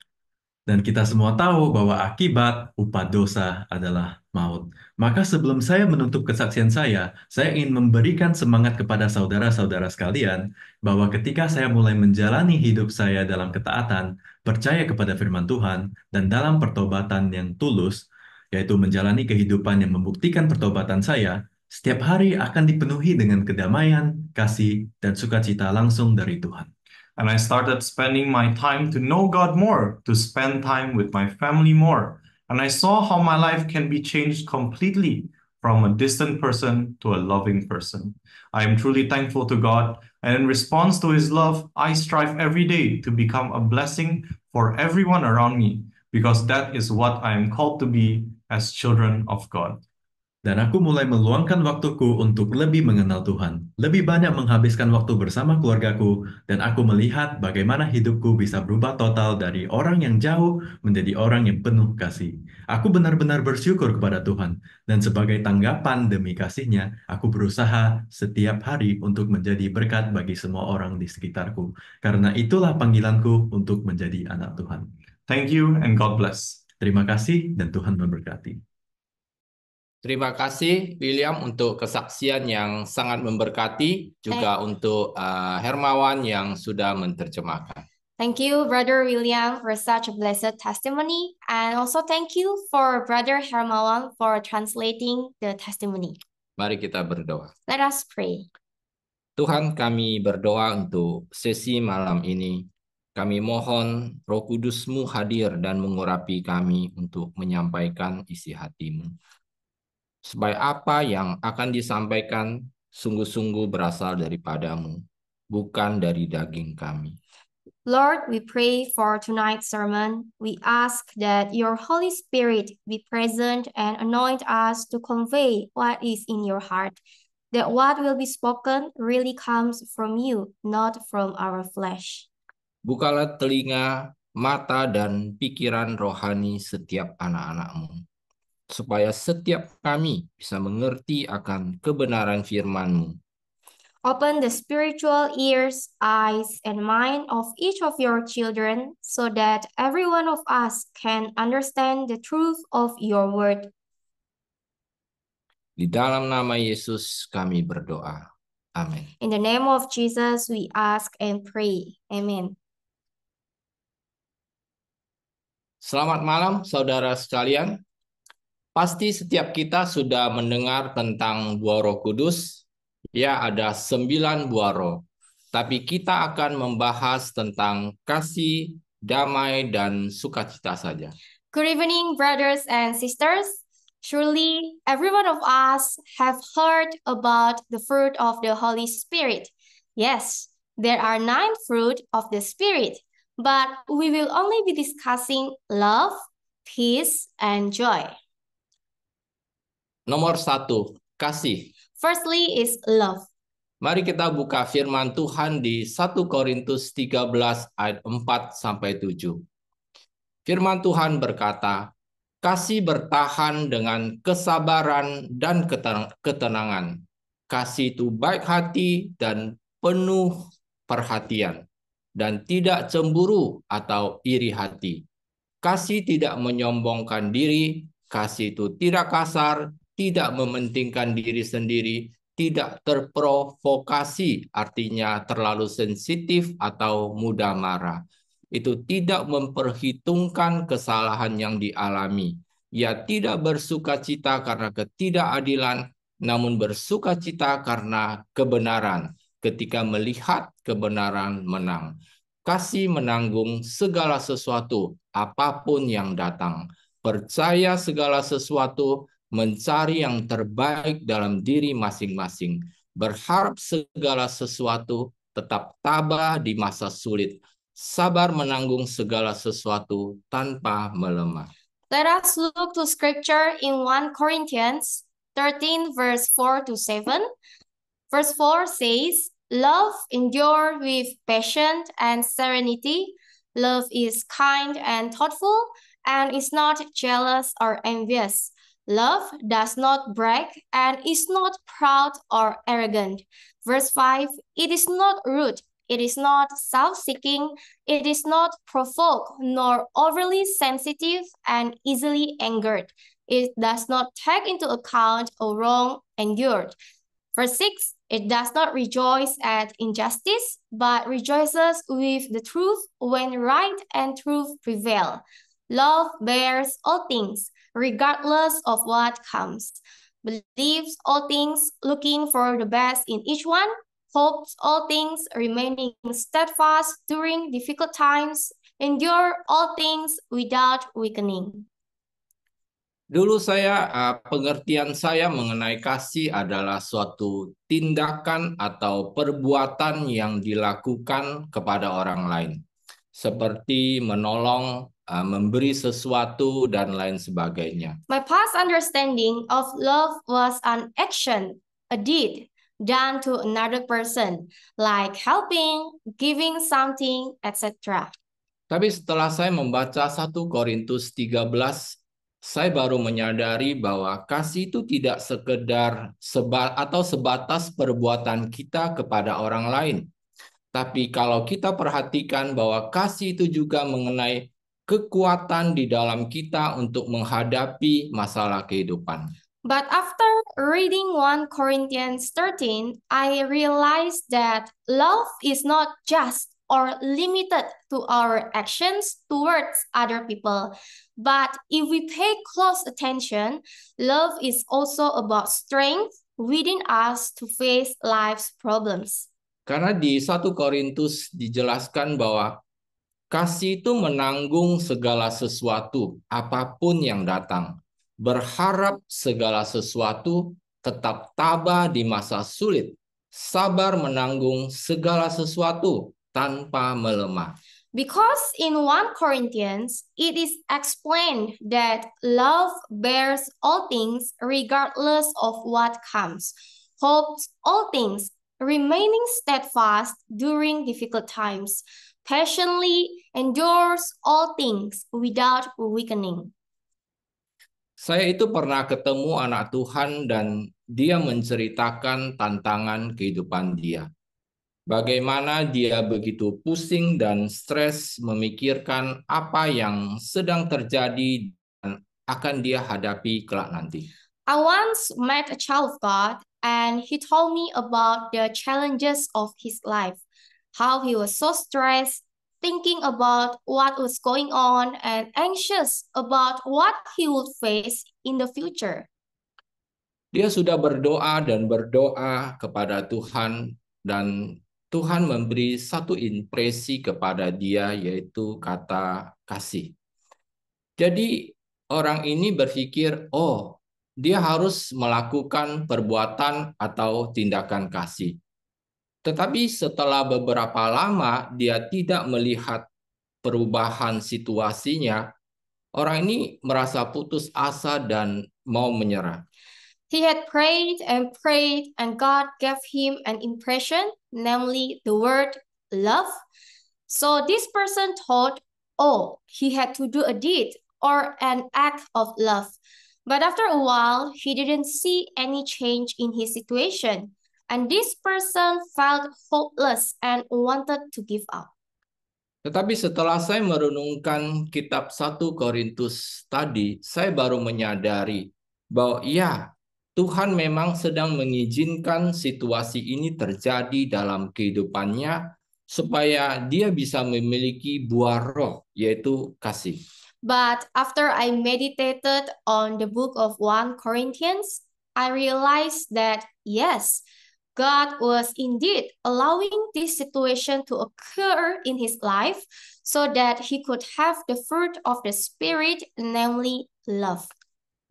Dan kita semua tahu bahwa akibat upah dosa adalah maut. Maka sebelum saya menutup kesaksian saya ingin memberikan semangat kepada saudara-saudara sekalian bahwa ketika saya mulai menjalani hidup saya dalam ketaatan, percaya kepada firman Tuhan, dan dalam pertobatan yang tulus, yaitu menjalani kehidupan yang membuktikan pertobatan saya, setiap hari akan dipenuhi dengan kedamaian, kasih, dan sukacita langsung dari Tuhan. And I started spending my time to know God more, to spend time with my family more. And I saw how my life can be changed completely from a distant person to a loving person. I am truly thankful to God. And in response to His love, I strive every day to become a blessing for everyone around me, because that is what I am called to be as children of God. Dan aku mulai meluangkan waktuku untuk lebih mengenal Tuhan, lebih banyak menghabiskan waktu bersama keluargaku, dan aku melihat bagaimana hidupku bisa berubah total dari orang yang jauh menjadi orang yang penuh kasih. Aku benar-benar bersyukur kepada Tuhan, dan sebagai tanggapan demi kasih-Nya, aku berusaha setiap hari untuk menjadi berkat bagi semua orang di sekitarku, karena itulah panggilanku untuk menjadi anak Tuhan. Thank you and God bless. Terima kasih dan Tuhan memberkati. Terima kasih William untuk kesaksian yang sangat memberkati, juga untuk Hermawan yang sudah menerjemahkan. Thank you, Brother William, for such a blessed testimony. And also thank you for Brother Hermawan for translating the testimony. Mari kita berdoa. Let us pray. Tuhan, kami berdoa untuk sesi malam ini. Kami mohon Roh Kudus-Mu hadir dan mengurapi kami untuk menyampaikan isi hati-Mu. Supaya apa yang akan disampaikan sungguh-sungguh berasal daripada-Mu, bukan dari daging kami. Lord, we pray for tonight's sermon. We ask that your Holy Spirit be present and anoint us to convey what is in your heart, that what will be spoken really comes from you, not from our flesh. Bukalah telinga, mata, dan pikiran rohani setiap anak-anak-Mu, supaya setiap kami bisa mengerti akan kebenaran firman-Mu. Open the spiritual ears, eyes, and mind of each of your children so that every one of us can understand the truth of your word. Di dalam nama Yesus kami berdoa. Amin. In the name of Jesus, we ask and pray. Amen. Selamat malam saudara sekalian. Pasti setiap kita sudah mendengar tentang buah Roh Kudus. Ya, ada 9 buah roh. Tapi kita akan membahas tentang kasih, damai, dan sukacita saja. Good evening, brothers and sisters. Surely every one of us have heard about the fruit of the Holy Spirit. Yes, there are 9 fruit of the Spirit, but we will only be discussing love, peace, and joy. Nomor 1, kasih. Firstly is love. Mari kita buka firman Tuhan di 1 Korintus 13 ayat 4-7. Firman Tuhan berkata, kasih bertahan dengan kesabaran dan ketenangan. Kasih itu baik hati dan penuh perhatian, dan tidak cemburu atau iri hati. Kasih tidak menyombongkan diri, kasih itu tidak kasar, tidak mementingkan diri sendiri, tidak terprovokasi, artinya terlalu sensitif atau mudah marah. Itu tidak memperhitungkan kesalahan yang dialami. Ia tidak bersukacita karena ketidakadilan, namun bersukacita karena kebenaran ketika melihat kebenaran menang. Kasih menanggung segala sesuatu, apapun yang datang. Percaya segala sesuatu, mencari yang terbaik dalam diri masing-masing, berharap segala sesuatu, tetap tabah di masa sulit, sabar menanggung segala sesuatu tanpa melemah. Let us look to scripture in 1 Corinthians 13 verse 4-7. Verse 4 says, love endure with patience and serenity. Love is kind and thoughtful and is not jealous or envious. Love does not brag and is not proud or arrogant. Verse 5, it is not rude, it is not self-seeking, it is not provoked, nor overly sensitive and easily angered. It does not take into account a wrong endured. Verse 6, it does not rejoice at injustice, but rejoices with the truth when right and truth prevail. Love bears all things, regardless of what comes, believes all things, looking for the best in each one, hopes all things, remaining steadfast during difficult times, endure all things without weakening. Dulu pengertian saya mengenai kasih adalah suatu tindakan atau perbuatan yang dilakukan kepada orang lain. Seperti menolong, memberi sesuatu, dan lain sebagainya. My past understanding of love was an action, a deed, done to another person, like helping, giving something, etc. Tapi setelah saya membaca 1 Korintus 13, saya baru menyadari bahwa kasih itu tidak sekedar sebatas perbuatan kita kepada orang lain. Tapi kalau kita perhatikan bahwa kasih itu juga mengenai kekuatan di dalam kita untuk menghadapi masalah kehidupan. But after reading 1 Corinthians 13, I realized that love is not just or limited to our actions towards other people. But if we pay close attention, love is also about strength within us to face life's problems. Karena di 1 Korintus dijelaskan bahwa kasih itu menanggung segala sesuatu, apapun yang datang. Berharap segala sesuatu, tetap tabah di masa sulit. Sabar menanggung segala sesuatu tanpa melemah. Because in 1 Corinthians, it is explained that love bears all things regardless of what comes, hopes all things, remaining steadfast during difficult times, patiently endures all things without weakening. Saya itu pernah ketemu anak Tuhan dan dia menceritakan tantangan kehidupan dia. Bagaimana dia begitu pusing dan stres memikirkan apa yang sedang terjadi dan akan dia hadapi kelak nanti. I once met a child of God and he told me about the challenges of his life, how he was so stressed, thinking about what was going on and anxious about what he would face in the future. Dia sudah berdoa dan berdoa kepada Tuhan dan Tuhan memberi satu impresi kepada dia yaitu kata kasih. Jadi orang ini berpikir, oh dia harus melakukan perbuatan atau tindakan kasih. Tetapi setelah beberapa lama dia tidak melihat perubahan situasinya, orang ini merasa putus asa dan mau menyerah. He had prayed and God gave him an impression, namely the word love. So this person thought, oh, he had to do a deed or an act of love. But after a while, he didn't see any change in his situation. And this person felt hopeless and wanted to give up. Tetapi setelah saya merenungkan kitab 1 Korintus tadi, saya baru menyadari bahwa ya, Tuhan memang sedang mengizinkan situasi ini terjadi dalam kehidupannya supaya dia bisa memiliki buah roh, yaitu kasih. But after I meditated on the book of 1 Corinthians, I realized that yes, God was indeed allowing this situation to occur in his life so that he could have the fruit of the Spirit, namely love.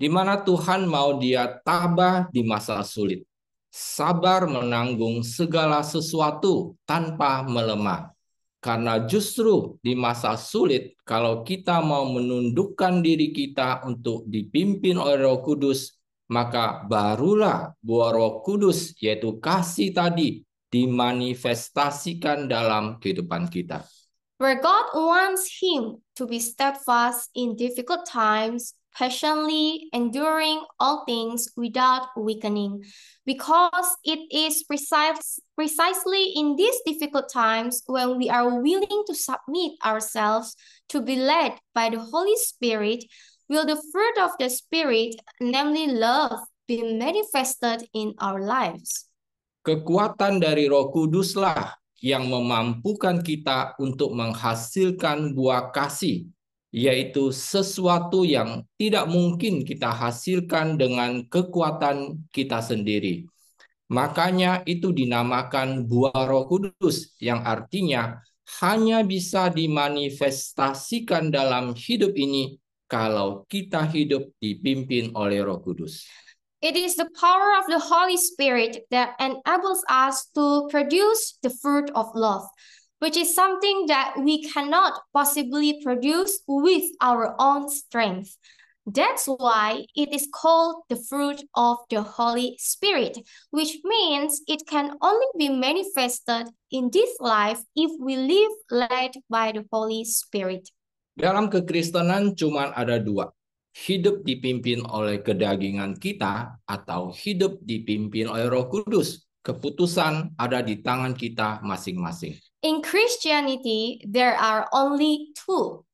Di mana Tuhan mau dia tabah di masa sulit, sabar menanggung segala sesuatu tanpa melemah. Karena justru di masa sulit, kalau kita mau menundukkan diri kita untuk dipimpin oleh Roh Kudus, maka barulah buah Roh Kudus, yaitu kasih tadi, dimanifestasikan dalam kehidupan kita. Where God wants him to be steadfast in difficult times, patiently enduring all things without weakening, because it is precisely in these difficult times when we are willing to submit ourselves to be led by the Holy Spirit, will the fruit of the Spirit, namely love, be manifested in our lives. Kekuatan dari Roh Kuduslah yang memampukan kita untuk menghasilkan buah kasih, yaitu sesuatu yang tidak mungkin kita hasilkan dengan kekuatan kita sendiri. Makanya itu dinamakan buah Roh Kudus, yang artinya hanya bisa dimanifestasikan dalam hidup ini kalau kita hidup dipimpin oleh Roh Kudus. It is the power of the Holy Spirit that enables us to produce the fruit of love, which is something that we cannot possibly produce with our own strength. That's why it is called the fruit of the Holy Spirit, which means it can only be manifested in this life if we live led by the Holy Spirit. Dalam kekristenan cuma ada dua. Hidup dipimpin oleh kedagingan kita atau hidup dipimpin oleh Roh Kudus. Keputusan ada di tangan kita masing-masing. In Christianity, there are only two.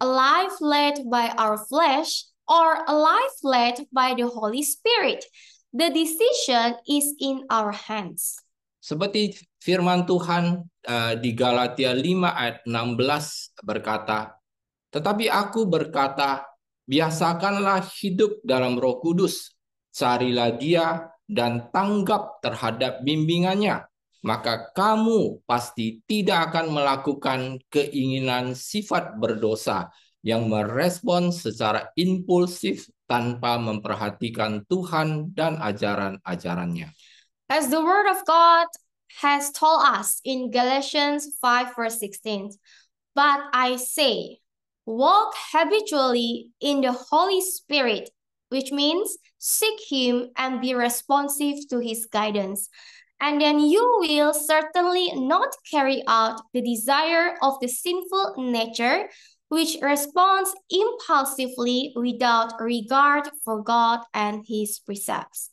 A life led by our flesh or a life led by the Holy Spirit. The decision is in our hands. Seperti firman Tuhan di Galatia 5 ayat 16 berkata, "Tetapi aku berkata, biasakanlah hidup dalam Roh Kudus, carilah Dia dan tanggap terhadap bimbingannya, maka kamu pasti tidak akan melakukan keinginan sifat berdosa yang merespon secara impulsif tanpa memperhatikan Tuhan dan ajaran-ajarannya." As the Word of God has told us in Galatians 5 verse 16, "But I say, walk habitually in the Holy Spirit," which means seek Him and be responsive to His guidance. And then you will certainly not carry out the desire of the sinful nature, which responds impulsively without regard for God and His precepts.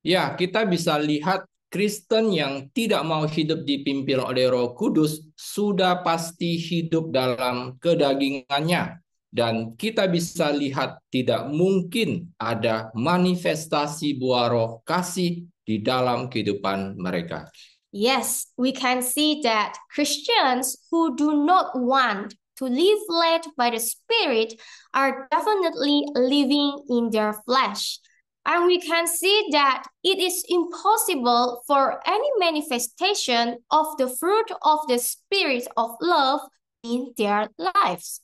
Ya, kita bisa lihat Kristen yang tidak mau hidup dipimpin oleh Roh Kudus sudah pasti hidup dalam kedagingannya. Dan kita bisa lihat tidak mungkin ada manifestasi buah roh kasih di dalam kehidupan mereka. Yes, we can see that Christians who do not want to live led by the Spirit are definitely living in their flesh. And we can see that it is impossible for any manifestation of the fruit of the Spirit of love in their lives.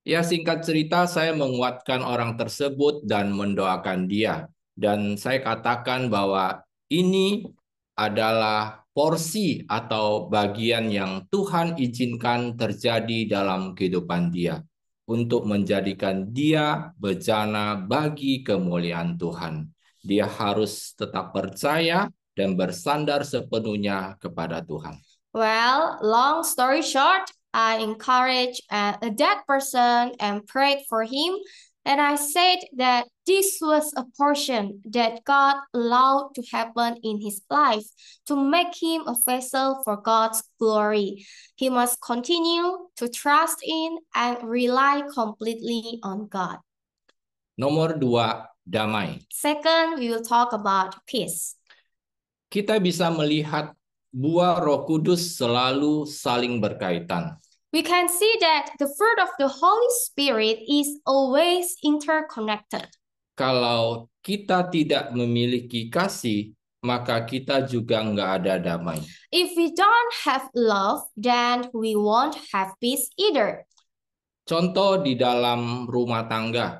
Ya, singkat cerita, saya menguatkan orang tersebut dan mendoakan dia. Dan saya katakan bahwa ini adalah porsi atau bagian yang Tuhan izinkan terjadi dalam kehidupan dia, untuk menjadikan dia bejana bagi kemuliaan Tuhan. Dia harus tetap percaya dan bersandar sepenuhnya kepada Tuhan. Well, long story short, I encourage that person and prayed for him. And I said that this was a portion that God allowed to happen in his life to make him a vessel for God's glory. He must continue to trust in and rely completely on God. Nomor 2, damai. Second, we will talk about peace. Kita bisa melihat buah Roh Kudus selalu saling berkaitan. We can see that the fruit of the Holy Spirit is always interconnected. Kalau kita tidak memiliki kasih, maka kita juga nggak ada damai. If we don't have love, then we won't have peace either. Contoh di dalam rumah tangga.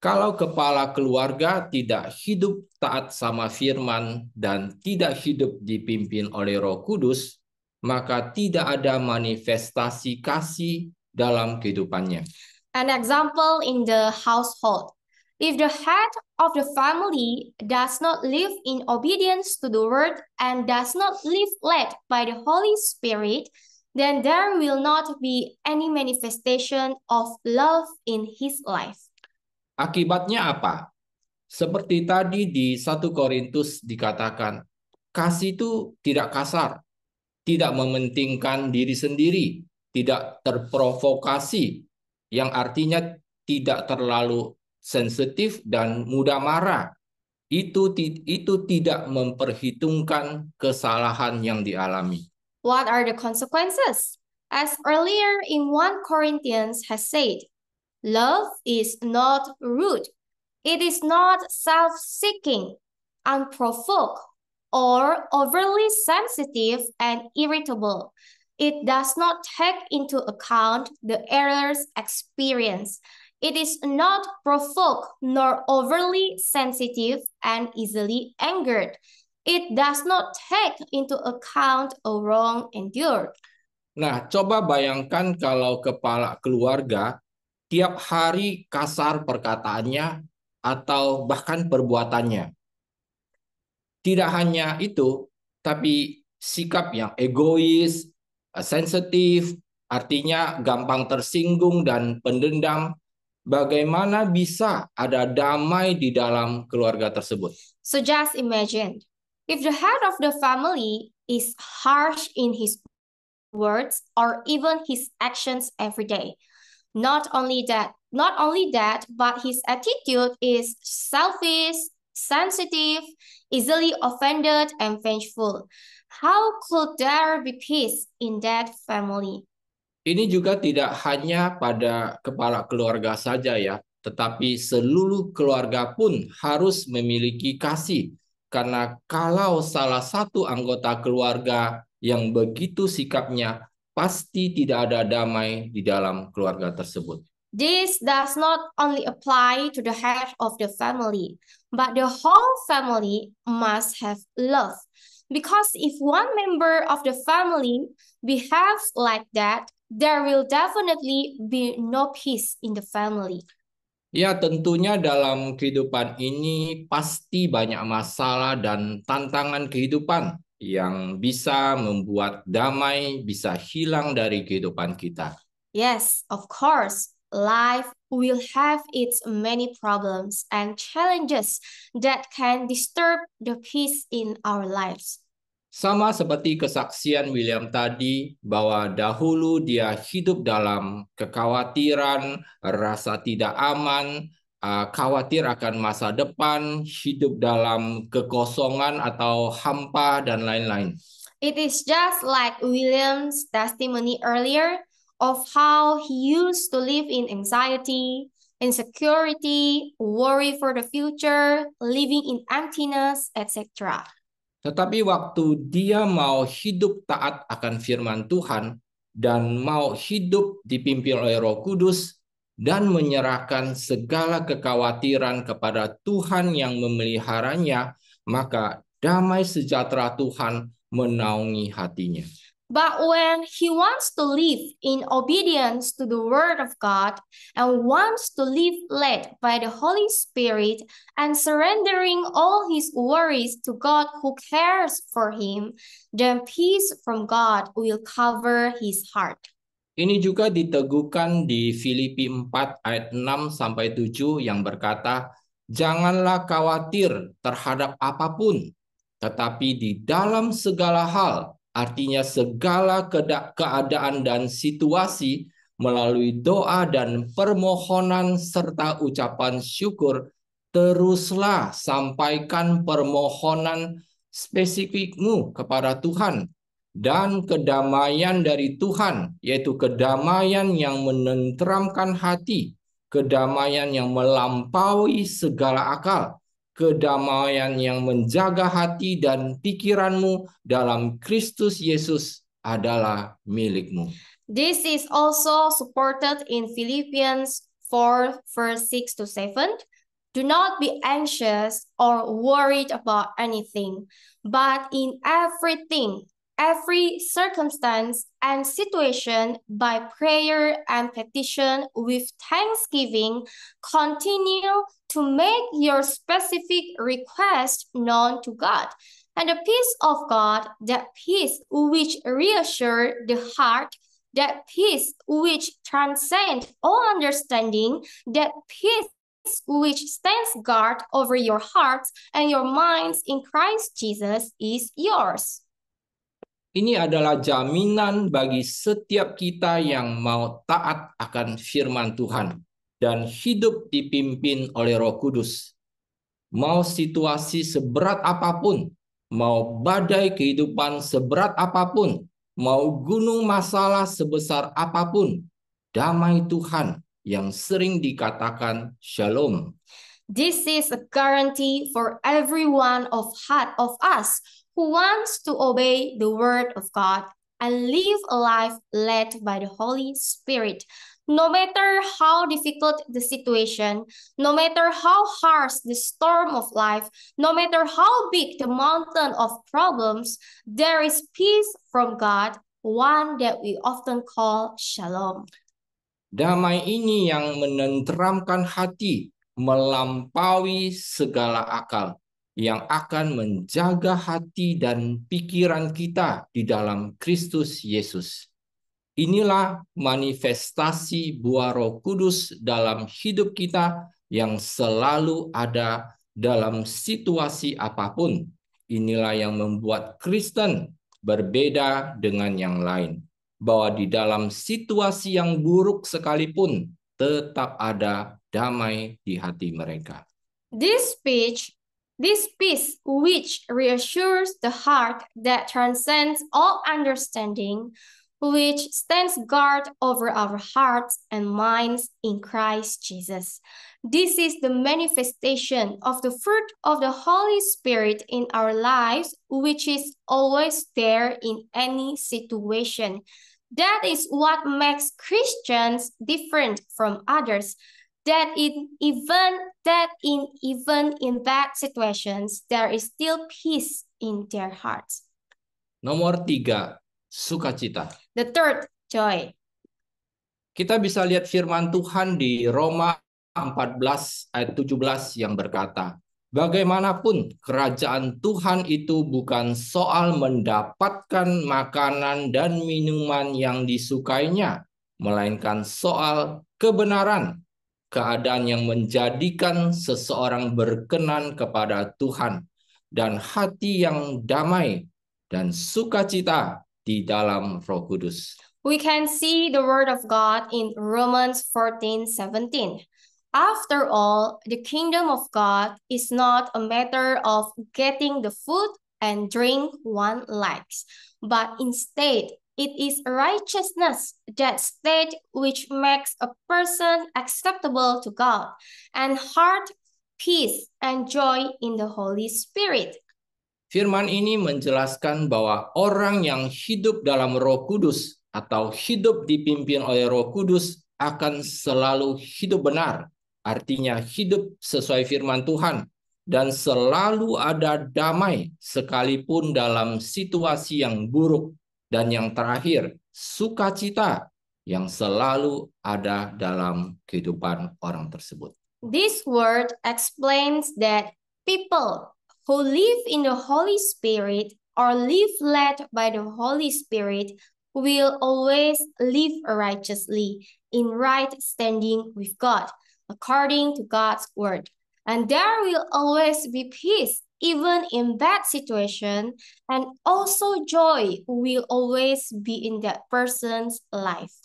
Kalau kepala keluarga tidak hidup taat sama firman dan tidak hidup dipimpin oleh Roh Kudus, maka tidak ada manifestasi kasih dalam kehidupannya. An example in the household. If the head of the family does not live in obedience to the word and does not live led by the Holy Spirit, then there will not be any manifestation of love in his life. Akibatnya apa? Seperti tadi di 1 Korintus dikatakan, kasih itu tidak kasar, tidak mementingkan diri sendiri, tidak terprovokasi, yang artinya tidak terlalu sensitif dan mudah marah. Itu tidak memperhitungkan kesalahan yang dialami. What are the consequences? As earlier in 1 Corinthians has said, love is not rude. It is not self-seeking, unprovoked, or overly sensitive and irritable. It does not take into account the errors experienced. It is not provoked nor overly sensitive and easily angered. It does not take into account a wrong endured. Nah, coba bayangkan kalau kepala keluarga tiap hari kasar perkataannya atau bahkan perbuatannya. Tidak hanya itu, tapi sikap yang egois, sensitif, artinya gampang tersinggung dan pendendam. Bagaimana bisa ada damai di dalam keluarga tersebut? So just imagine, if the head of the family is harsh in his words or even his actions every day, not only that, Not only that, but his attitude is selfish, sensitive, easily offended, and vengeful. How could there be peace in that family? Ini juga tidak hanya pada kepala keluarga saja ya, tetapi seluruh keluarga pun harus memiliki kasih. Karena kalau salah satu anggota keluarga yang begitu sikapnya, pasti tidak ada damai di dalam keluarga tersebut. This does not only apply to the head of the family, but the whole family must have love. Because if one member of the family behaves like that, there will definitely be no peace in the family. Ya, tentunya dalam kehidupan ini pasti banyak masalah dan tantangan kehidupan yang bisa membuat damai bisa hilang dari kehidupan kita. Yes, of course, life will have its many problems and challenges that can disturb the peace in our lives. Sama seperti kesaksian William tadi, bahwa dahulu dia hidup dalam kekhawatiran, rasa tidak aman, khawatir akan masa depan, hidup dalam kekosongan atau hampa, dan lain-lain. It is just like William's testimony earlier of how he used to live in anxiety, insecurity, worry for the future, living in emptiness, etc. Tetapi waktu dia mau hidup taat akan firman Tuhan dan mau hidup dipimpin oleh Roh Kudus dan menyerahkan segala kekhawatiran kepada Tuhan yang memeliharanya, maka damai sejahtera Tuhan menaungi hatinya. But when he wants to live in obedience to the word of God and wants to live led by the Holy Spirit and surrendering all his worries to God who cares for him, then peace from God will cover his heart. Ini juga diteguhkan di Filipi 4 ayat 6-7 yang berkata, "Janganlah khawatir terhadap apapun, tetapi di dalam segala hal, artinya segala keadaan dan situasi, melalui doa dan permohonan serta ucapan syukur, teruslah sampaikan permohonan spesifikmu kepada Tuhan. Dan kedamaian dari Tuhan, yaitu kedamaian yang menenteramkan hati, kedamaian yang melampaui segala akal, kedamaian yang menjaga hati dan pikiranmu dalam Kristus Yesus adalah milikmu." This is also supported in Philippians 4, verse 6-7. Do not be anxious or worried about anything, but in everything, every circumstance and situation, by prayer and petition with thanksgiving, continue to make your specific request known to God. And the peace of God, that peace which reassures the heart, that peace which transcends all understanding, that peace which stands guard over your hearts and your minds in Christ Jesus is yours. Ini adalah jaminan bagi setiap kita yang mau taat akan firman Tuhan dan hidup dipimpin oleh Roh Kudus. Mau situasi seberat apapun, mau badai kehidupan seberat apapun, mau gunung masalah sebesar apapun, damai Tuhan yang sering dikatakan shalom. This is a guarantee for every one of us who wants to obey the word of God and live a life led by the Holy Spirit. No matter how difficult the situation, no matter how harsh the storm of life, no matter how big the mountain of problems, there is peace from God, one that we often call shalom. Damai ini yang menenteramkan hati, melampaui segala akal, yang akan menjaga hati dan pikiran kita di dalam Kristus Yesus. Inilah manifestasi buah Roh Kudus dalam hidup kita yang selalu ada dalam situasi apapun. Inilah yang membuat Kristen berbeda dengan yang lain. Bahwa di dalam situasi yang buruk sekalipun, tetap ada damai di hati mereka. This peace which reassures the heart that transcends all understanding, which stands guard over our hearts and minds in Christ Jesus. This is the manifestation of the fruit of the Holy Spirit in our lives, which is always there in any situation. That is what makes Christians different from others. That even in bad situations, there is still peace in their hearts. Nomor 3, sukacita. The third, joy. Kita bisa lihat firman Tuhan di Roma 14 ayat 17 yang berkata, bagaimanapun kerajaan Tuhan itu bukan soal mendapatkan makanan dan minuman yang disukainya, melainkan soal kebenaran, keadaan yang menjadikan seseorang berkenan kepada Tuhan, dan hati yang damai dan sukacita di dalam Roh Kudus. We can see the word of God in Romans 14:17. After all, the kingdom of God is not a matter of getting the food and drink one likes, but instead it is righteousness, that state which makes a person acceptable to God, and heart, peace, and joy in the Holy Spirit. Firman ini menjelaskan bahwa orang yang hidup dalam Roh Kudus atau hidup dipimpin oleh Roh Kudus akan selalu hidup benar. Artinya hidup sesuai firman Tuhan dan selalu ada damai sekalipun dalam situasi yang buruk, dan yang terakhir sukacita yang selalu ada dalam kehidupan orang tersebut. This word explains that people who live in the Holy Spirit or live led by the Holy Spirit will always live righteously in right standing with God, according to God's word. And there will always be peace, even in bad situation, and also joy will always be in that person's life.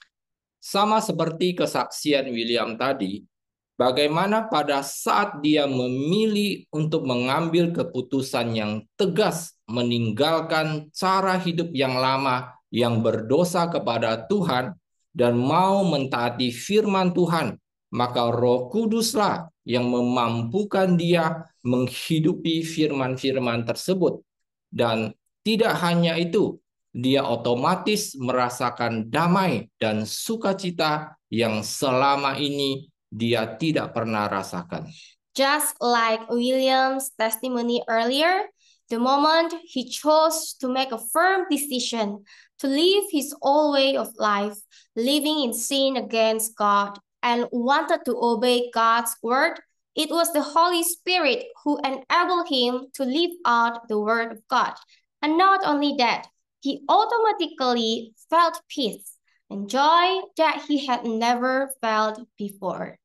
Sama seperti kesaksian William tadi, bagaimana pada saat dia memilih untuk mengambil keputusan yang tegas meninggalkan cara hidup yang lama yang berdosa kepada Tuhan dan mau mentaati firman Tuhan, maka Roh Kuduslah yang memampukan dia menghidupi firman-firman tersebut. Dan tidak hanya itu, dia otomatis merasakan damai dan sukacita yang selama ini dia tidak pernah rasakan. Just like William's testimony earlier, the moment he chose to make a firm decision to live his old way of life, living in sin against God, and wanted to obey God's word, it was the Holy Spirit who enabled him to live out the word of God. And not only that, he automatically felt peace and joy that he had never felt before.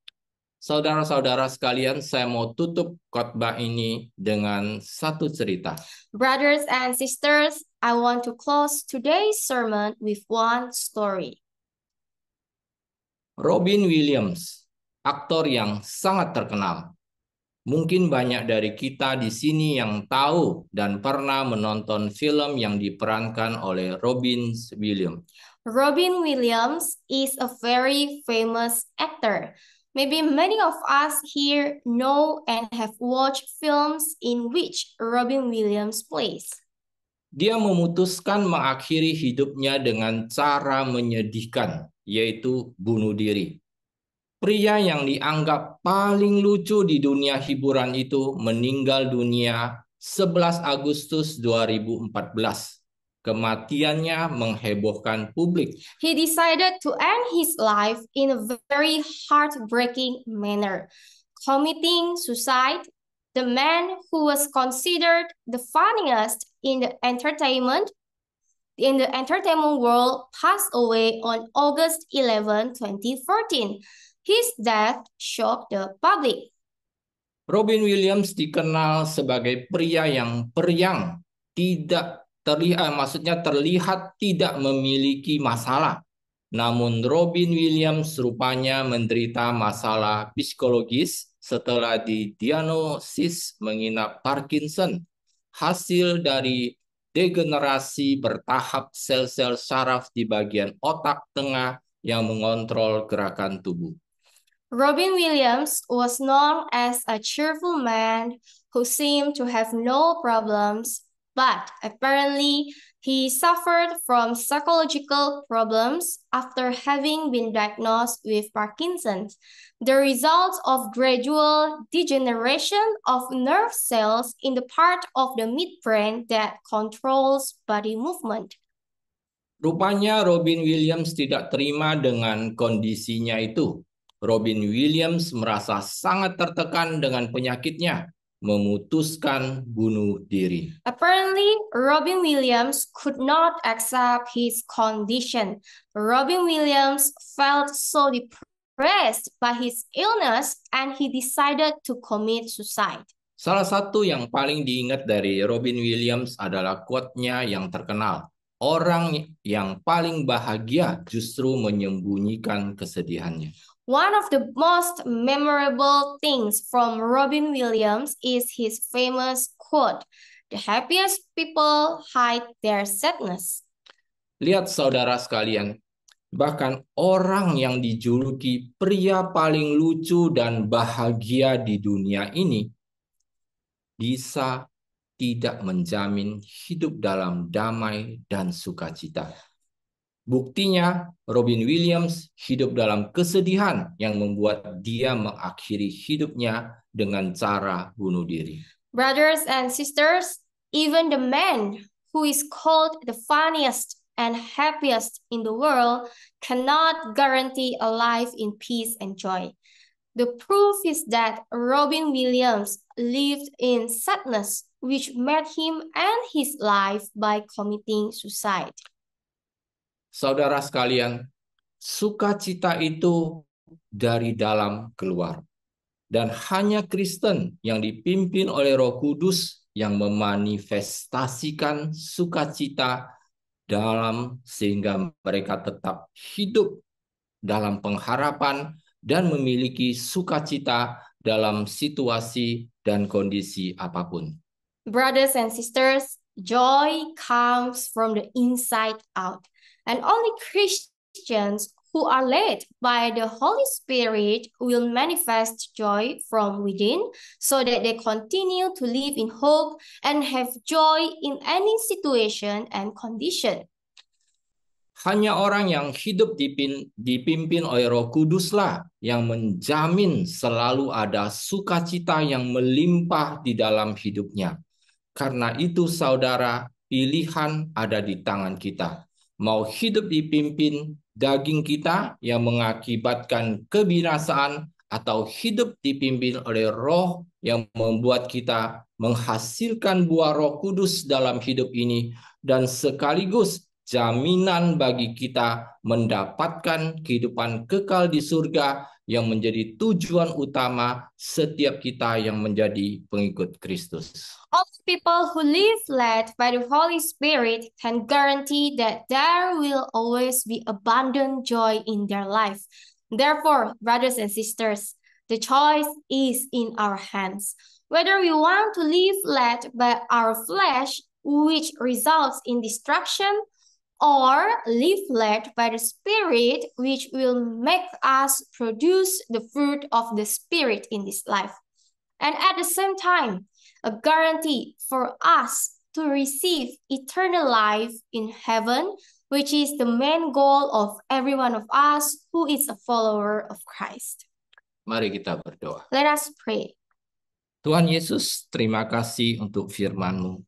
Saudara-saudara sekalian, saya mau tutup khotbah ini dengan satu cerita. Brothers and sisters, I want to close today's sermon with one story. Robin Williams, aktor yang sangat terkenal. Mungkin banyak dari kita di sini yang tahu dan pernah menonton film yang diperankan oleh Robin Williams. Robin Williams is a very famous actor. Maybe many of us here know and have watched films in which Robin Williams plays. Dia memutuskan mengakhiri hidupnya dengan cara menyedihkan, yaitu bunuh diri. Pria yang dianggap paling lucu di dunia hiburan itu meninggal dunia 11 Agustus 2014. Kematiannya menghebohkan publik. He decided to end his life in a very heartbreaking manner, committing suicide. The man who was considered the funniest in the entertainment world passed away on August 11, 2014. His death shocked the public. Robin Williams dikenal sebagai pria yang periang, terlihat tidak memiliki masalah. Namun Robin Williams rupanya menderita masalah psikologis setelah didiagnosis mengidap Parkinson, hasil dari degenerasi bertahap sel-sel saraf di bagian otak tengah yang mengontrol gerakan tubuh. Robin Williams was known as a cheerful man who seemed to have no problems, but apparently he suffered from psychological problems after having been diagnosed with Parkinson's, the result of gradual degeneration of nerve cells in the part of the midbrain that controls body movement. Rupanya Robin Williams tidak terima dengan kondisinya itu. Robin Williams merasa sangat tertekan dengan penyakitnya, memutuskan bunuh diri. Apparently, Robin Williams could not accept his condition. Robin Williams felt so depressed by his illness and he decided to commit suicide. Salah satu yang paling diingat dari Robin Williams adalah quote-nya yang terkenal. Orang yang paling bahagia justru menyembunyikan kesedihannya. One of the most memorable things from Robin Williams is his famous quote, "The happiest people hide their sadness." Lihat saudara sekalian, bahkan orang yang dijuluki pria paling lucu dan bahagia di dunia ini bisa tidak menjamin hidup dalam damai dan sukacita. Buktinya, Robin Williams hidup dalam kesedihan yang membuat dia mengakhiri hidupnya dengan cara bunuh diri. Brothers and sisters, even the man who is called the funniest and happiest in the world cannot guarantee a life in peace and joy. The proof is that Robin Williams lived in sadness, which made him end his life by committing suicide. Saudara sekalian, sukacita itu dari dalam keluar. Dan hanya Kristen yang dipimpin oleh Roh Kudus yang memanifestasikan sukacita dalam sehingga mereka tetap hidup dalam pengharapan dan memiliki sukacita dalam situasi dan kondisi apapun. Brothers and sisters, joy comes from the inside out. And only Christians who are led by the Holy Spirit will manifest joy from within so that they continue to live in hope and have joy in any situation and condition. Hanya orang yang hidup dipimpin oleh Roh Kuduslah yang menjamin selalu ada sukacita yang melimpah di dalam hidupnya. Karena itu saudara, pilihan ada di tangan kita. Mau hidup dipimpin daging kita yang mengakibatkan kebinasaan atau hidup dipimpin oleh Roh yang membuat kita menghasilkan buah Roh Kudus dalam hidup ini dan sekaligus jaminan bagi kita mendapatkan kehidupan kekal di surga yang menjadi tujuan utama setiap kita yang menjadi pengikut Kristus. All people who live led by the Holy Spirit can guarantee that there will always be abundant joy in their life. Therefore, brothers and sisters, the choice is in our hands. Whether we want to live led by our flesh, which results in destruction, or live led by the Spirit, which will make us produce the fruit of the Spirit in this life. And at the same time, a guarantee for us to receive eternal life in heaven, which is the main goal of every one of us who is a follower of Christ. Mari kita berdoa. Let us pray. Tuhan Yesus, terima kasih untuk firman-Mu.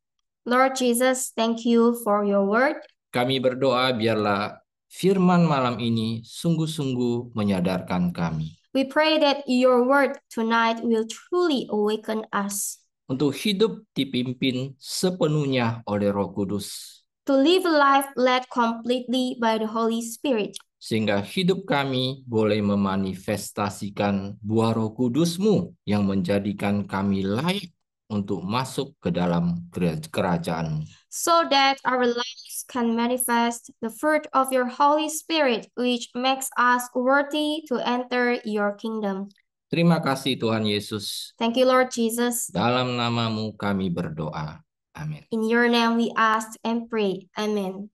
Lord Jesus, thank you for your word. Kami berdoa biarlah firman malam ini sungguh-sungguh menyadarkan kami. We pray that your word tonight will truly awaken us. Untuk hidup dipimpin sepenuhnya oleh Roh Kudus. To live a life led completely by the Holy Spirit. Sehingga hidup kami boleh memanifestasikan buah Roh Kudus-Mu yang menjadikan kami layak untuk masuk ke dalam kerajaan. So that our lives can manifest the fruit of your Holy Spirit, which makes us worthy to enter your kingdom. Terima kasih Tuhan Yesus. Thank you, Lord Jesus. Dalam namamu kami berdoa. Amin. In your name we ask and pray. Amen.